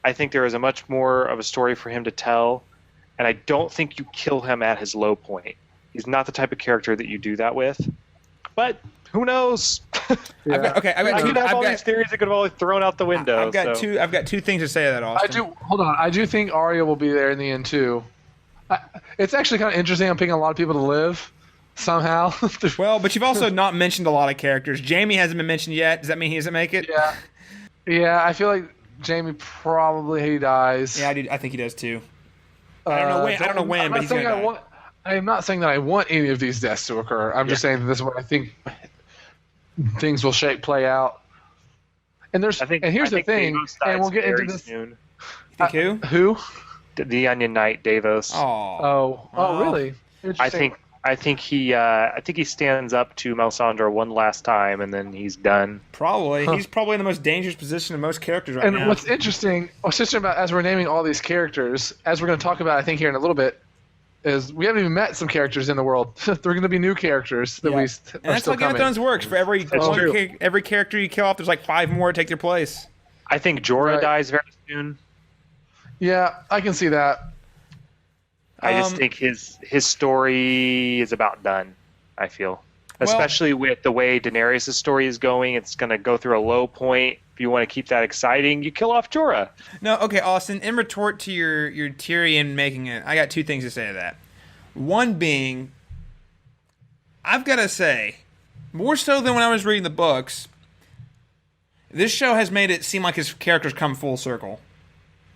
I think there is a much more of a story for him to tell, and I don't think you kill him at his low point. He's not the type of character that you do that with. But who knows?
Yeah.
I've got these theories that could have always thrown out the window.
I've got two things to say to that, Austin.
I do think Arya will be there in the end too. It's actually kind of interesting. I'm picking a lot of people to live somehow.
Well, but you've also not mentioned a lot of characters. Jaime hasn't been mentioned yet. Does that mean he doesn't make it?
Yeah. I feel like Jaime probably dies.
Yeah, I think he does too. I don't know when, but he's gonna die.
I am not saying that I want any of these deaths to occur. I'm just saying that this is what I think things will play out. And here's the thing, and we'll get into this.
Soon.
You think
who?
The Onion Knight, Davos.
Oh, really?
I think he stands up to Melisandre one last time, and then he's done.
Probably. He's probably in the most dangerous position of most characters right now.
And what's interesting about as we're naming all these characters, as we're going to talk about, I think here in a little bit, is we haven't even met some characters in the world. They're going to be new characters that we still
and that's how Game of Thrones works. For every character you kill off, there's like 5 more to take their place.
I think Jorah dies very soon.
Yeah, I can see that.
I just think his story is about done, I feel. Especially with the way Daenerys' story is going, it's going to go through a low point. If you want to keep that exciting, you kill off Jorah.
No, okay, Austin, in retort to your Tyrion making it, I got 2 things to say to that. One being, I've got to say, more so than when I was reading the books, this show has made it seem like his characters come full circle.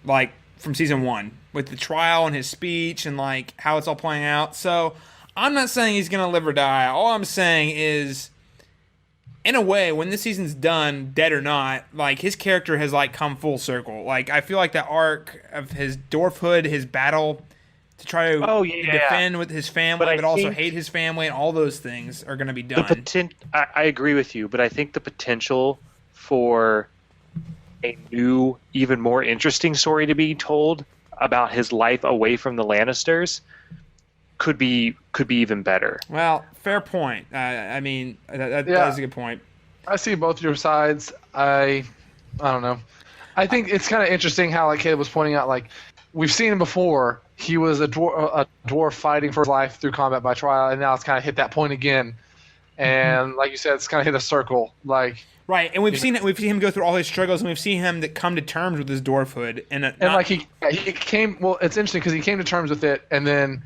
Like, from season 1, with the trial and his speech and, like, how it's all playing out. So, I'm not saying he's going to live or die. All I'm saying is, in a way, when this season's done, dead or not, like, his character has, like, come full circle. Like, I feel like the arc of his dwarfhood, his battle to try to defend with his family, but also hate his family, and all those things are going to be done.
I agree with you, but I think the potential for a new, even more interesting story to be told about his life away from the Lannisters could be even better.
Well, fair point. I mean, that is a good point.
I see both your sides. I don't know. I think it's kind of interesting how, like Caleb was pointing out, like, we've seen him before. He was a dwarf fighting for his life through combat by trial, and now it's kind of hit that point again. And like you said, it's kind of hit a circle. Like,
right, and we've seen him go through all his struggles, and we've seen him come to terms with his dwarfhood, like he came. Well, it's interesting because he came to terms with it, and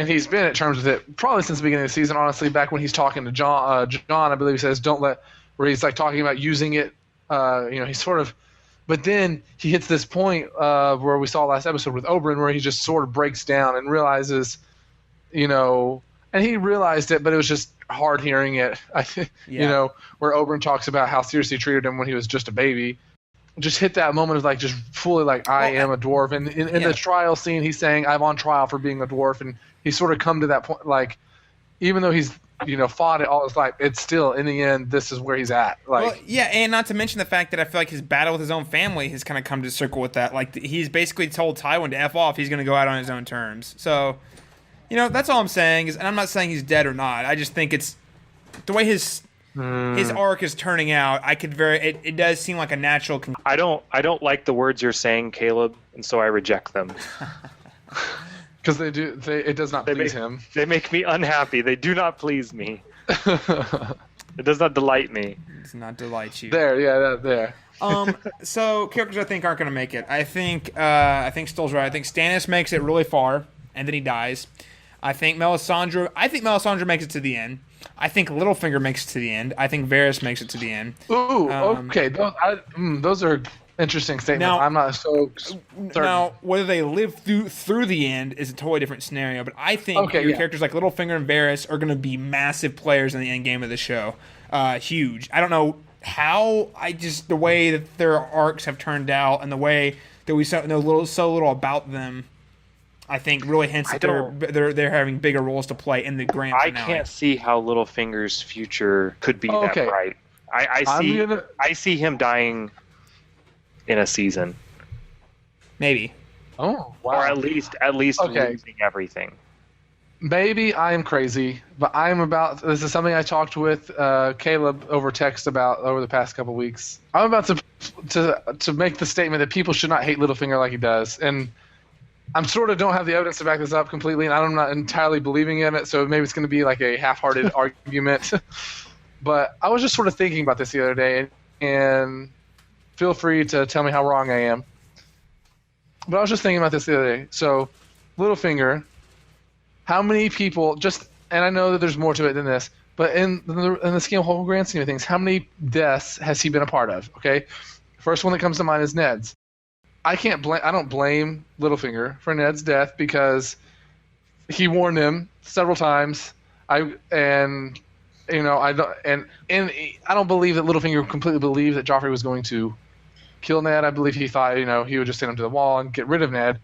he's been at terms with it probably since the beginning of the season. Honestly, back when he's talking to Jon, I believe he says, where he's like talking about using it. He's sort of, but then he hits this point where we saw last episode with Oberyn, where he just sort of breaks down and realizes, and he realized it, but it was just hard hearing it. Where Oberyn talks about how Cersei treated him when he was just a baby,
just hit that moment of like just fully like I am a dwarf, and in the trial scene he's saying I'm on trial for being a dwarf, and he's sort of come to that point, like even though he's fought it all his life, it's still in the end this is where he's at. Like,
well, yeah, and not to mention the fact that I feel like his battle with his own family has kind of come to circle with that. Like he's basically told Tywin to F off. He's going to go out on his own terms. So, that's all I'm saying is, and I'm not saying he's dead or not. I just think it's the way his arc is turning out. It does seem like a natural.
I don't like the words you're saying, Caleb, and so I reject them.
Because it does not please him.
They make me unhappy. They do not please me. It does not delight me.
It does not delight you.
There.
So characters I think aren't going to make it. I think Stoll's right. I think Stannis makes it really far, and then he dies. I think Melissandre makes it to the end. I think Littlefinger makes it to the end. I think Varys makes it to the end.
Ooh, okay. Those are interesting statements. Now, I'm not so certain.
Now, whether they live through the end is a totally different scenario, but I think characters like Littlefinger and Varys are going to be massive players in the end game of the show. Huge. I don't know how. The way that their arcs have turned out and the way that we know so little about them, I think really hints that they're having bigger roles to play in the grand finale.
I can't see how Littlefinger's future could be that bright. I see him dying in a season,
maybe.
Oh, wow!
Or at least losing everything.
Maybe I am crazy, but this is something I talked with Caleb over text about over the past couple weeks. I'm about to make the statement that people should not hate Littlefinger like he does, and I'm sort of don't have the evidence to back this up completely, and I'm not entirely believing in it, so maybe it's going to be like a half-hearted argument. But I was just sort of thinking about this the other day, and feel free to tell me how wrong I am. But I was just thinking about this the other day. So, Littlefinger, how many people and I know that there's more to it than this, but in the whole grand scheme of things, how many deaths has he been a part of? Okay, first one that comes to mind is Ned's. I don't blame Littlefinger for Ned's death because he warned him several times. I don't believe that Littlefinger completely believed that Joffrey was going to kill Ned. I believe he thought, he would just send him to the wall and get rid of Ned.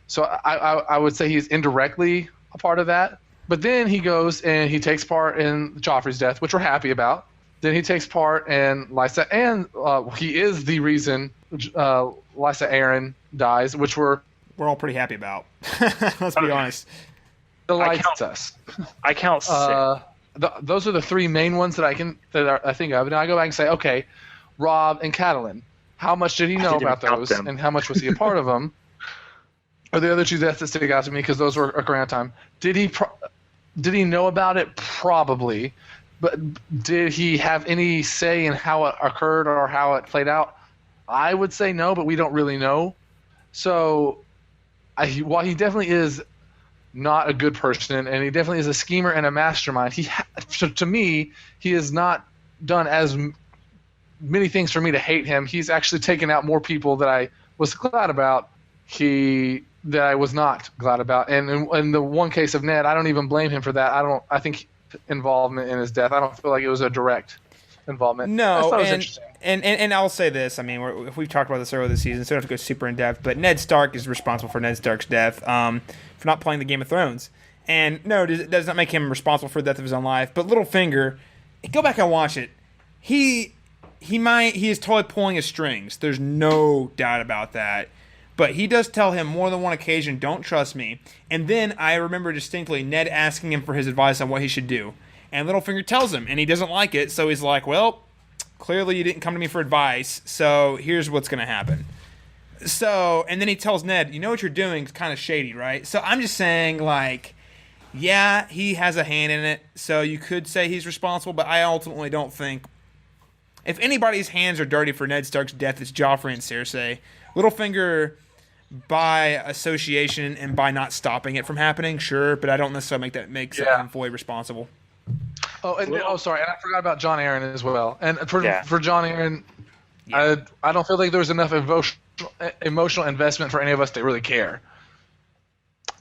So I would say he's indirectly a part of that. But then he goes and he takes part in Joffrey's death, which we're happy about. Then he takes part in Lysa, and he is the reason Lysa Arryn dies, which we're
all pretty happy about. Let's be honest.
Delights us.
I count 6.
Those are the three main ones that I think of. And I go back and say, okay, Robb and Catelyn. How much did he know about those, and how much was he a part of them? Are the other two deaths that stick out to me because those were around time? Did he know about it? Probably, but did he have any say in how it occurred or how it played out? I would say no, but we don't really know. So, while he definitely is not a good person, and he definitely is a schemer and a mastermind, to me, he has not done as many things for me to hate him. He's actually taken out more people that I was glad about. That I was not glad about. And in the one case of Ned, I don't even blame him for that. I think involvement in his death, I don't feel like it was a direct involvement.
No, and I'll say this. I mean, if we've talked about this earlier this season, so I don't have to go super in depth, but Ned Stark is responsible for Ned Stark's death for not playing the Game of Thrones. And no, it does not make him responsible for the death of his own life. But Littlefinger, go back and watch it. He is totally pulling his strings. There's no doubt about that. But he does tell him more than one occasion, don't trust me. And then I remember distinctly Ned asking him for his advice on what he should do. And Littlefinger tells him, and he doesn't like it, so he's like, well, clearly you didn't come to me for advice, so here's what's going to happen. So, and then he tells Ned, you know what you're doing is kind of shady, right? So I'm just saying, like, yeah, he has a hand in it, so you could say he's responsible, but I ultimately don't think. If anybody's hands are dirty for Ned Stark's death, it's Joffrey and Cersei. Littlefinger, by association and by not stopping it from happening, sure, but I don't necessarily make him fully responsible.
Sorry, and I forgot about Jon Arryn as well. And for Jon Arryn, I don't feel like there was enough emotional investment for any of us to really care.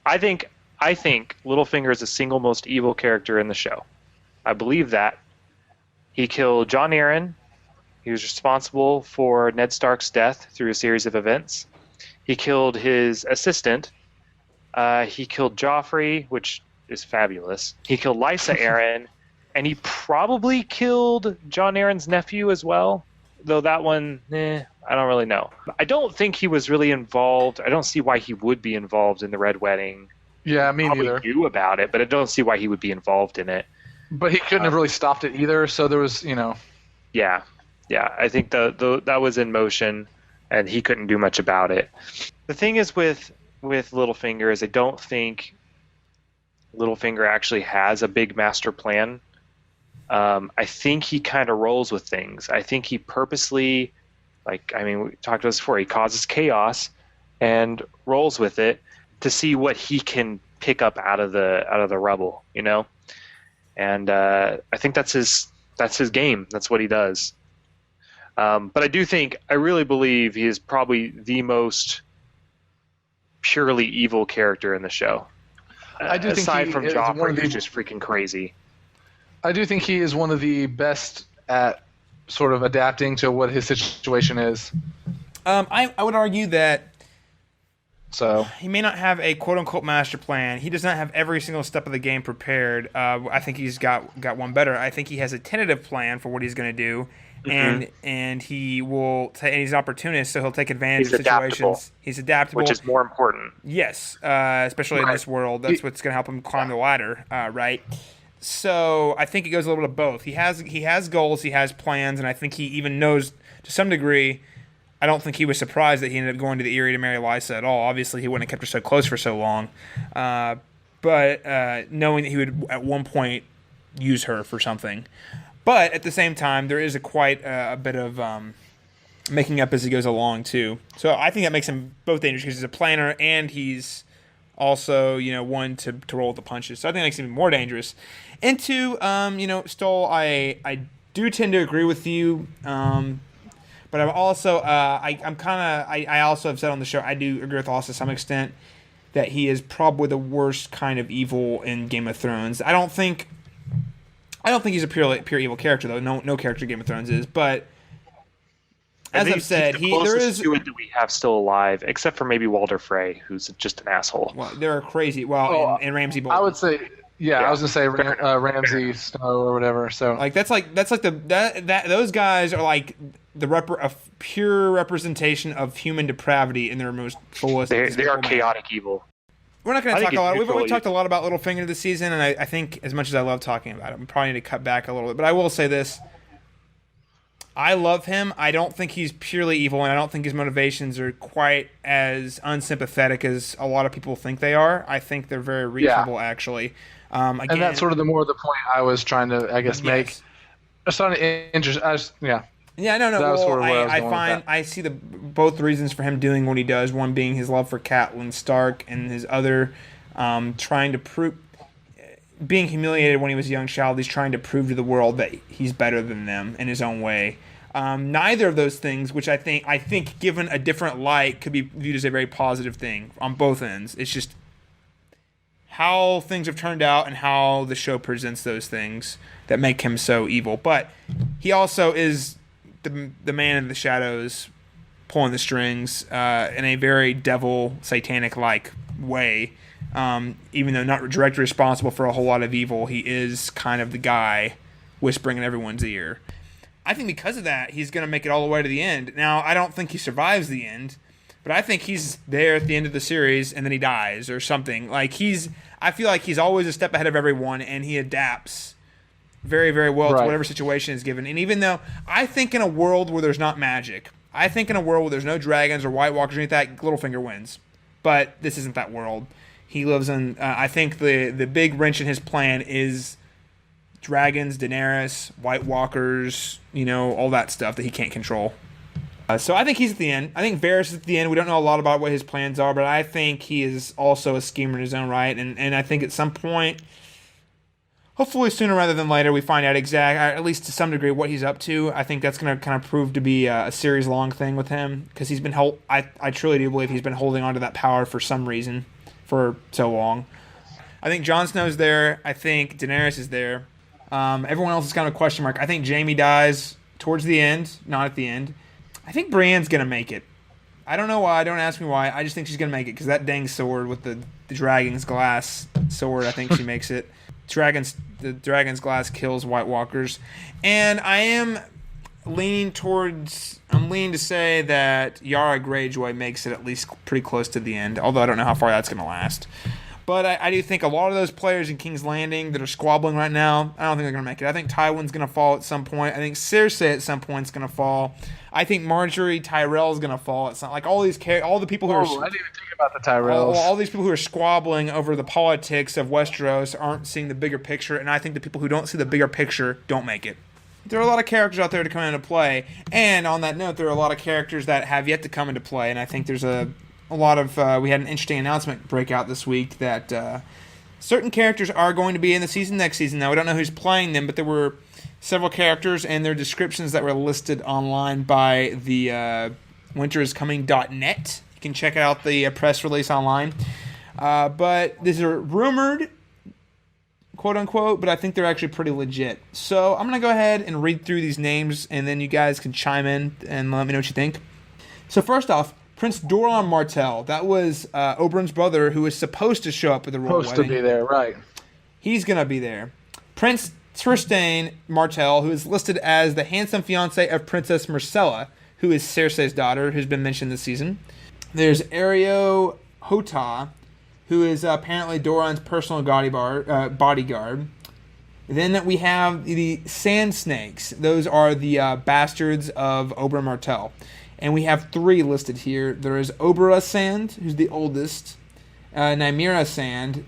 I think Littlefinger is the single most evil character in the show. I believe that. He killed Jon Arryn. He was responsible for Ned Stark's death through a series of events. He killed his assistant. He killed Joffrey, which is fabulous. He killed Lysa Arryn, and he probably killed Jon Arryn's nephew as well. Though that one, I don't really know. I don't think he was really involved. I don't see why he would be involved in the Red Wedding.
Yeah, me
Probably
neither.
knew about it, but I don't see why he would be involved in it.
But he couldn't have really stopped it either, so there was,
Yeah. I think that was in motion, and he couldn't do much about it. The thing is with Littlefinger is I don't think Littlefinger actually has a big master plan. I think he kind of rolls with things. I think he purposely, we talked about this before, he causes chaos and rolls with it to see what he can pick up out of the rubble, And I think that's his game. That's what he does. But I really believe he is probably the most purely evil character in the show.
I do think
aside
he
from
is
Joffrey, who's just freaking crazy.
I do think he is one of the best at sort of adapting to what his situation is.
I would argue that
So
he may not have a quote-unquote master plan. He does not have every single step of the game prepared. I think he's got one better. I think he has a tentative plan for what he's going to do, and he will. And he's an opportunist, so he'll take advantage of situations. He's adaptable,
which is more important.
Yes, especially in this world. That's what's going to help him climb the ladder, right? So I think it goes a little bit of both. He has goals, he has plans, and I think he even knows to some degree. I don't think he was surprised that he ended up going to the Eyrie to marry Lysa at all. Obviously, he wouldn't have kept her so close for so long. But knowing that he would at one point use her for something. But at the same time, there is quite a bit of making up as he goes along, too. So I think that makes him both dangerous because he's a planner and he's also, one to roll with the punches. So I think that makes him even more dangerous. And two, Stoll, I do tend to agree with you. But I'm also, I also have said on the show, I do agree with Austin to some extent that he is probably the worst kind of evil in Game of Thrones. I don't think he's a pure evil character though. No character in Game of Thrones is. But as I've said, there is
to it that we have still alive, except for maybe Walder Frey, who's just an asshole.
Well, they're crazy. Well, and Ramsay Bolton.
I would say. Yeah, I was gonna say Ramsay Snow or whatever. So
that's like those guys are like a pure representation of human depravity in their most fullest.
They are chaotic evil.
We're not going to talk a lot. We've talked a lot about Littlefinger this season, and I think as much as I love talking about it, we probably need to cut back a little bit. But I will say this: I love him. I don't think he's purely evil, and I don't think his motivations are quite as unsympathetic as a lot of people think they are. I think they're very reasonable, actually. Again,
and that's sort of the point I was trying to, make. It's not interesting.
Yeah, no.
That was sort of where
I see both reasons for him doing what he does. One being his love for Catelyn Stark, and his other trying to prove, being humiliated when he was a young child. He's trying to prove to the world that he's better than them in his own way. Neither of those things, which I think, given a different light, could be viewed as a very positive thing on both ends. It's just how things have turned out and how the show presents those things that make him so evil. But he also is the man in the shadows pulling the strings in a very devil satanic-like way. Even though not directly responsible for a whole lot of evil, he is kind of the guy whispering in everyone's ear. I think because of that, he's going to make it all the way to the end. Now, I don't think he survives the end, but I think he's there at the end of the series and then he dies or something. I feel like he's always a step ahead of everyone, and he adapts very, very well to whatever situation is given. And even though I think in a world where there's not magic, I think in a world where there's no dragons or White Walkers or anything like that, Littlefinger wins. But this isn't that world. He lives in, I think the big wrench in his plan is dragons, Daenerys, White Walkers, all that stuff that he can't control. So I think he's at the end. I think Varys is at the end. We don't know a lot about what his plans are, but I think he is also a schemer in his own right. And I think at some point, hopefully sooner rather than later, we find out at least to some degree, what he's up to. I think that's going to kind of prove to be a series-long thing with him because he's been I truly do believe he's been holding on to that power for some reason for so long. I think Jon Snow's there. I think Daenerys is there. Everyone else is kind of a question mark. I think Jaime dies towards the end, not at the end. I think Brienne's going to make it. I don't know why. Don't ask me why. I just think she's going to make it because that dang sword with the dragon's glass sword, I think she makes it. The dragon's glass kills White Walkers. And I'm leaning to say that Yara Greyjoy makes it at least pretty close to the end, although I don't know how far that's going to last. But I do think a lot of those players in King's Landing that are squabbling right now, I don't think they're going to make it. I think Tywin's going to fall at some point. I think Cersei at some point is going to fall. I think Marjorie Tyrell is going to fall. It's not like all the people who are.
I didn't even think about the Tyrells.
All these people who are squabbling over the politics of Westeros aren't seeing the bigger picture, and I think the people who don't see the bigger picture don't make it. There are a lot of characters out there to come into play, and on that note, there are a lot of characters that have yet to come into play, and I think there's a lot of we had an interesting announcement break out this week that certain characters are going to be in the season next season. Now, we don't know who's playing them, but there were several characters and their descriptions that were listed online by the winteriscoming.net. You can check out the press release online. But these are rumored, quote-unquote, but I think they're actually pretty legit. So I'm going to go ahead and read through these names, and then you guys can chime in and let me know what you think. So first off, Prince Doran Martell. That was Oberyn's brother who was supposed to show up at the royal wedding.
Supposed to be there, right.
He's going to be there. Prince Tristan Martell, who is listed as the handsome fiancé of Princess Myrcella, who is Cersei's daughter, who's been mentioned this season. There's Ario Hota, who is apparently Doran's personal bodyguard. Then we have the Sand Snakes. Those are the bastards of Oberyn Martell. And we have 3 listed here. There is Oberyn Sand, who's the oldest. Nymeria Sand,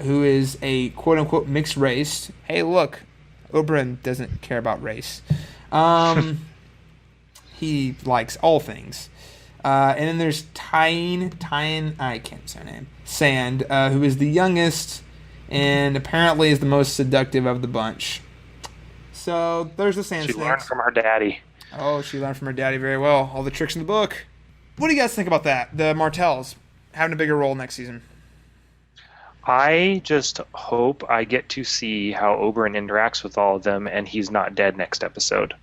who is a quote-unquote mixed race. Hey, look, Oberyn doesn't care about race. He likes all things. And then there's Tyne, I can't say her name, Sand, who is the youngest and apparently is the most seductive of the bunch. So there's the Sand Snakes.
She learned from her daddy.
Oh, she learned from her daddy very well. All the tricks in the book. What do you guys think about that? The Martells having a bigger role next season.
I just hope I get to see how Oberyn interacts with all of them, and he's not dead next episode.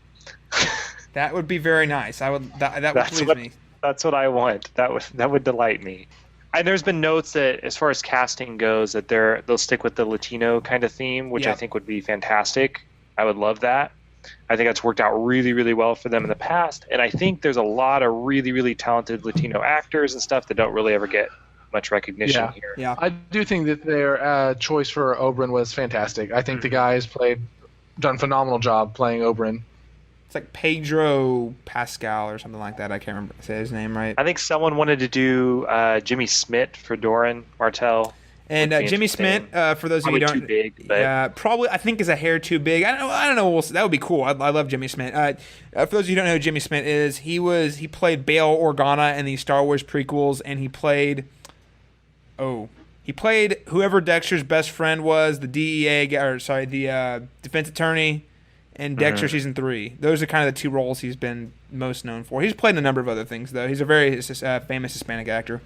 That would be very nice. That would please me.
That's what I want. That would delight me. And there's been notes that, as far as casting goes, that they'll stick with the Latino kind of theme, which I think would be fantastic. I would love that. I think that's worked out really, really well for them in the past. And I think there's a lot of really, really talented Latino actors and stuff that don't really ever get much recognition here.
Yeah, I do think that their choice for Oberyn was fantastic. I think the guys done a phenomenal job playing Oberyn.
It's like Pedro Pascal or something like that. I can't remember say his name right.
I think someone wanted to do Jimmy Smith for Doran Martell.
And Jimmy Smith, for those of you who don't,
too big, but
probably I think is a hair too big. I don't know. That would be cool. I love Jimmy Smith. For those of you who don't know who Jimmy Smith is, he played Bail Organa in the Star Wars prequels, and he played whoever Dexter's best friend was, the the defense attorney in Dexter season 3. Those are kind of the 2 roles he's been most known for. He's played in a number of other things though. He's a very famous Hispanic actor.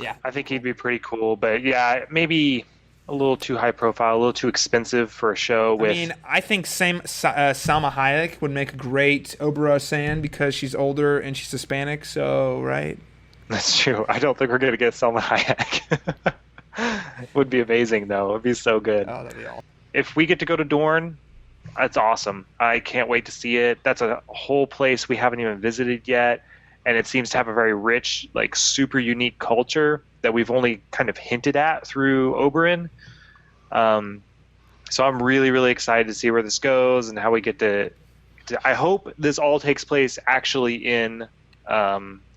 Yeah, I
think he'd be pretty cool, but yeah, maybe a little too high profile, a little too expensive for a show.
I think Salma Hayek would make a great Oberyn Sand because she's older and she's Hispanic. So right,
that's true. I don't think we're gonna get Salma Hayek. Would be amazing though. It'd be so good.
Oh, that'd be awesome.
If we get to go to Dorne, that's awesome. I can't wait to see it. That's a whole place we haven't even visited yet. And it seems to have a very rich, like super unique culture that we've only kind of hinted at through Oberyn. So I'm really, really excited to see where this goes and how we get to I hope this all takes place actually in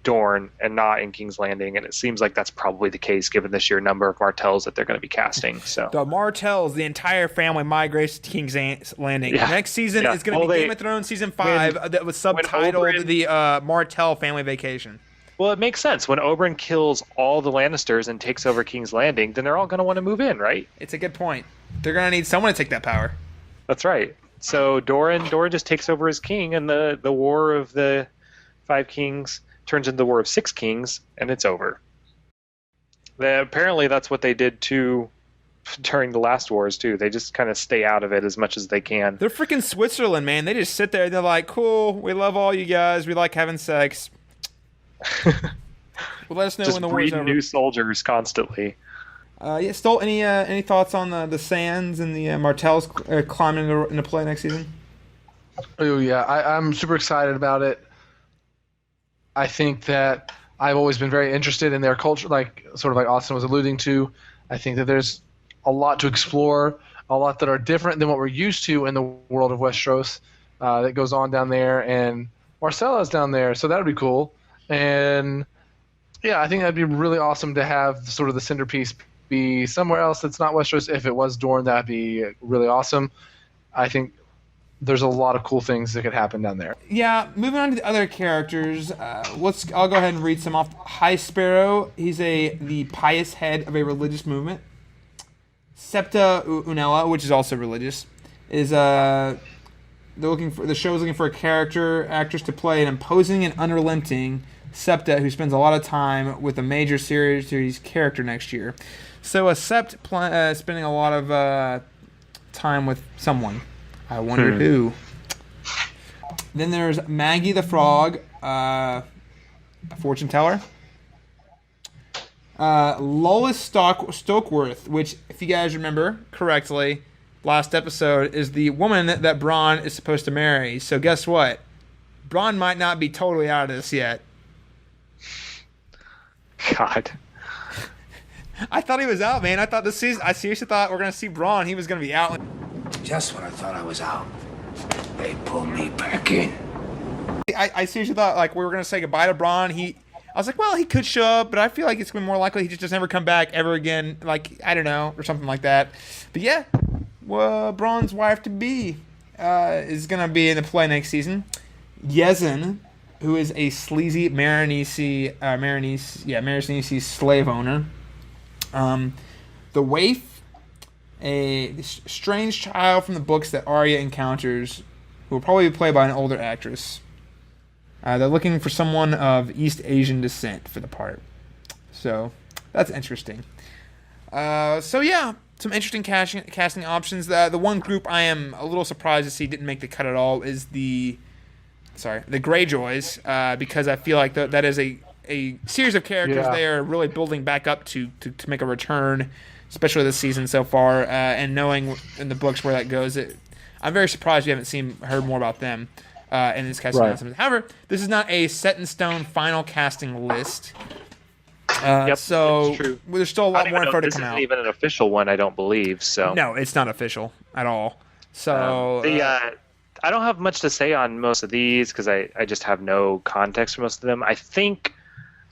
Dorne and not in King's Landing, and it seems like that's probably the case given the sheer number of Martells that they're going to be casting. So
the Martells, the entire family migrates to King's Landing. Yeah. Next season is going to be Game of Thrones season 5 that was subtitled the Martell Family Vacation.
Well, it makes sense. When Oberyn kills all the Lannisters and takes over King's Landing, then they're all going to want to move in, right?
It's a good point. They're going to need someone to take that power.
That's right. So Doran just takes over as king, and the War of the 5 Kings turns into the War of 6 Kings, and it's over. Apparently that's what they did to during the last wars too. They just kind of stay out of it as much as they can.
They're freaking Switzerland, man. They just sit there. They're like, cool. We love all you guys. We like having sex. Well, let us know
Just
when the war's
breed
over.
new soldiers constantly.
Yeah, Stoll, any thoughts on the Sands and the Martells climbing into play next season?
Oh yeah, I'm super excited about it. I think that I've always been very interested in their culture, like sort of like Austin was alluding to. I think that there's a lot to explore, a lot that are different than what we're used to in the world of Westeros that goes on down there, and Marcella's down there, so that would be cool. And yeah, I think that'd be really awesome to have sort of the centerpiece be somewhere else that's not Westeros. If it was Dorne, that'd be really awesome. I think there's a lot of cool things that could happen down there.
Yeah, moving on to the other characters, I'll go ahead and read some off. High Sparrow, he's the pious head of a religious movement. Septa Unella, which is also religious, is the show is looking for a actress to play an imposing and unrelenting Septa who spends a lot of time with a major series character next year. So a Sept spending a lot of time with someone. I wonder who. Then there's Maggie the Frog, a fortune teller. Lois Stokeworth, which, if you guys remember correctly, last episode, is the woman that Bran is supposed to marry. So guess what? Bran might not be totally out of this yet.
God.
I thought he was out, man. I seriously thought we're going to see Bran. He was going to be out.
Just when I thought I was out, they pulled me back in.
I seriously thought like we were going to say goodbye to Bran. I was like, well, he could show up, but I feel like it's going to be more likely he just doesn't ever come back ever again. Like, I don't know, or something like that. But yeah, Bran's wife-to-be is going to be in the play next season. Yezin, who is a sleazy Marinese slave owner. The Waif, a strange child from the books that Arya encounters, who will probably be played by an older actress. They're looking for someone of East Asian descent for the part. So, that's interesting. So yeah, some interesting casting options. The one group I am a little surprised to see didn't make the cut at all is the Greyjoys, because I feel like that is a series of characters they are really building back up to make a return, especially this season so far, and knowing in the books where that goes. I'm very surprised we haven't heard more about them in this casting announcement. However, this is not a set-in-stone final casting list. So there's still a lot more info to come out.
This isn't even an official one, I don't believe. So
no, it's not official at all. So
I don't have much to say on most of these because I just have no context for most of them. I think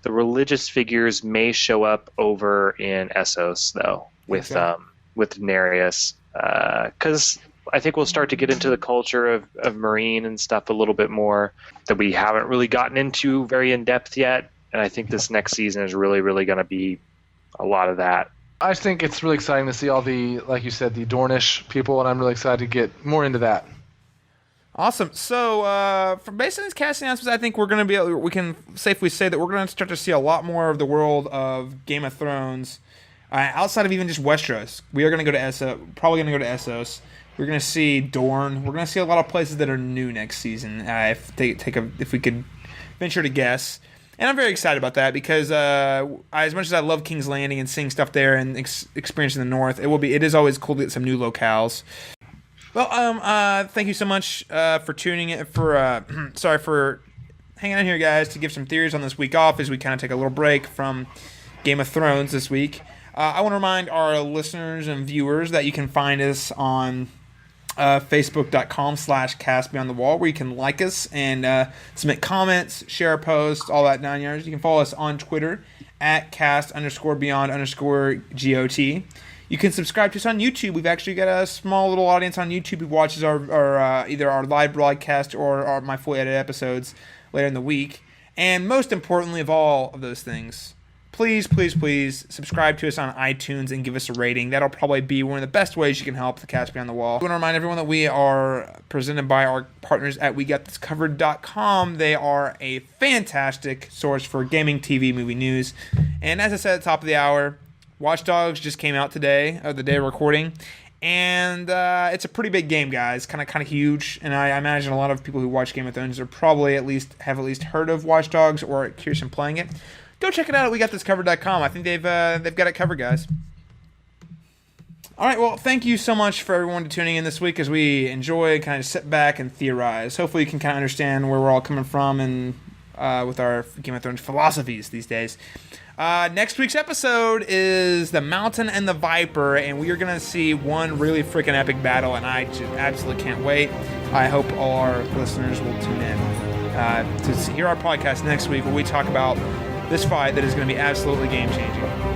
the religious figures may show up over in Essos though with Daenerys, because I think we'll start to get into the culture of Marine and stuff a little bit more that we haven't really gotten into very in depth yet. And I think this next season is really, really going to be a lot of that.
I think it's really exciting to see all the, like you said, the Dornish people, and I'm really excited to get more into that.
Awesome. So, based on these casting announcements, I think we can safely say that we're going to start to see a lot more of the world of Game of Thrones outside of even just Westeros. We are going to go to Essos, probably going to go to Essos. We're going to see Dorne. We're going to see a lot of places that are new next season, if we could venture to guess. And I'm very excited about that because as much as I love King's Landing and seeing stuff there and experiencing the North, it is always cool to get some new locales. Well, thank you so much for tuning in. Sorry for hanging on here, guys, to give some theories on this week off as we kind of take a little break from Game of Thrones this week. I want to remind our listeners and viewers that you can find us on Facebook.com/CastBeyondTheWall, where you can like us and submit comments, share posts, all that 9 yards. You can follow us on Twitter @cast_beyond_GOT. You can subscribe to us on YouTube. We've actually got a small little audience on YouTube who watches our either our live broadcast or my fully edited episodes later in the week. And most importantly of all of those things, please, please, please subscribe to us on iTunes and give us a rating. That'll probably be one of the best ways you can help the Cast Beyond the Wall. I want to remind everyone that we are presented by our partners at WeGotThisCovered.com. They are a fantastic source for gaming, TV, movie news. And as I said at the top of the hour, Watch Dogs just came out today, the day of recording, and it's a pretty big game, guys. Kind of huge, and I imagine a lot of people who watch Game of Thrones are probably at least heard of Watch Dogs or are curious in playing it. Go check it out at WeGotThisCovered.com. I think they've got it covered, guys. All right, well, thank you so much for everyone tuning in this week as we enjoy, kind of sit back and theorize. Hopefully you can kind of understand where we're all coming from and with our Game of Thrones philosophies these days. Next week's episode is The Mountain and the Viper, and we are going to see one really freaking epic battle, and I just absolutely can't wait. I hope all our listeners will tune in to hear our podcast next week where we talk about this fight that is going to be absolutely game-changing.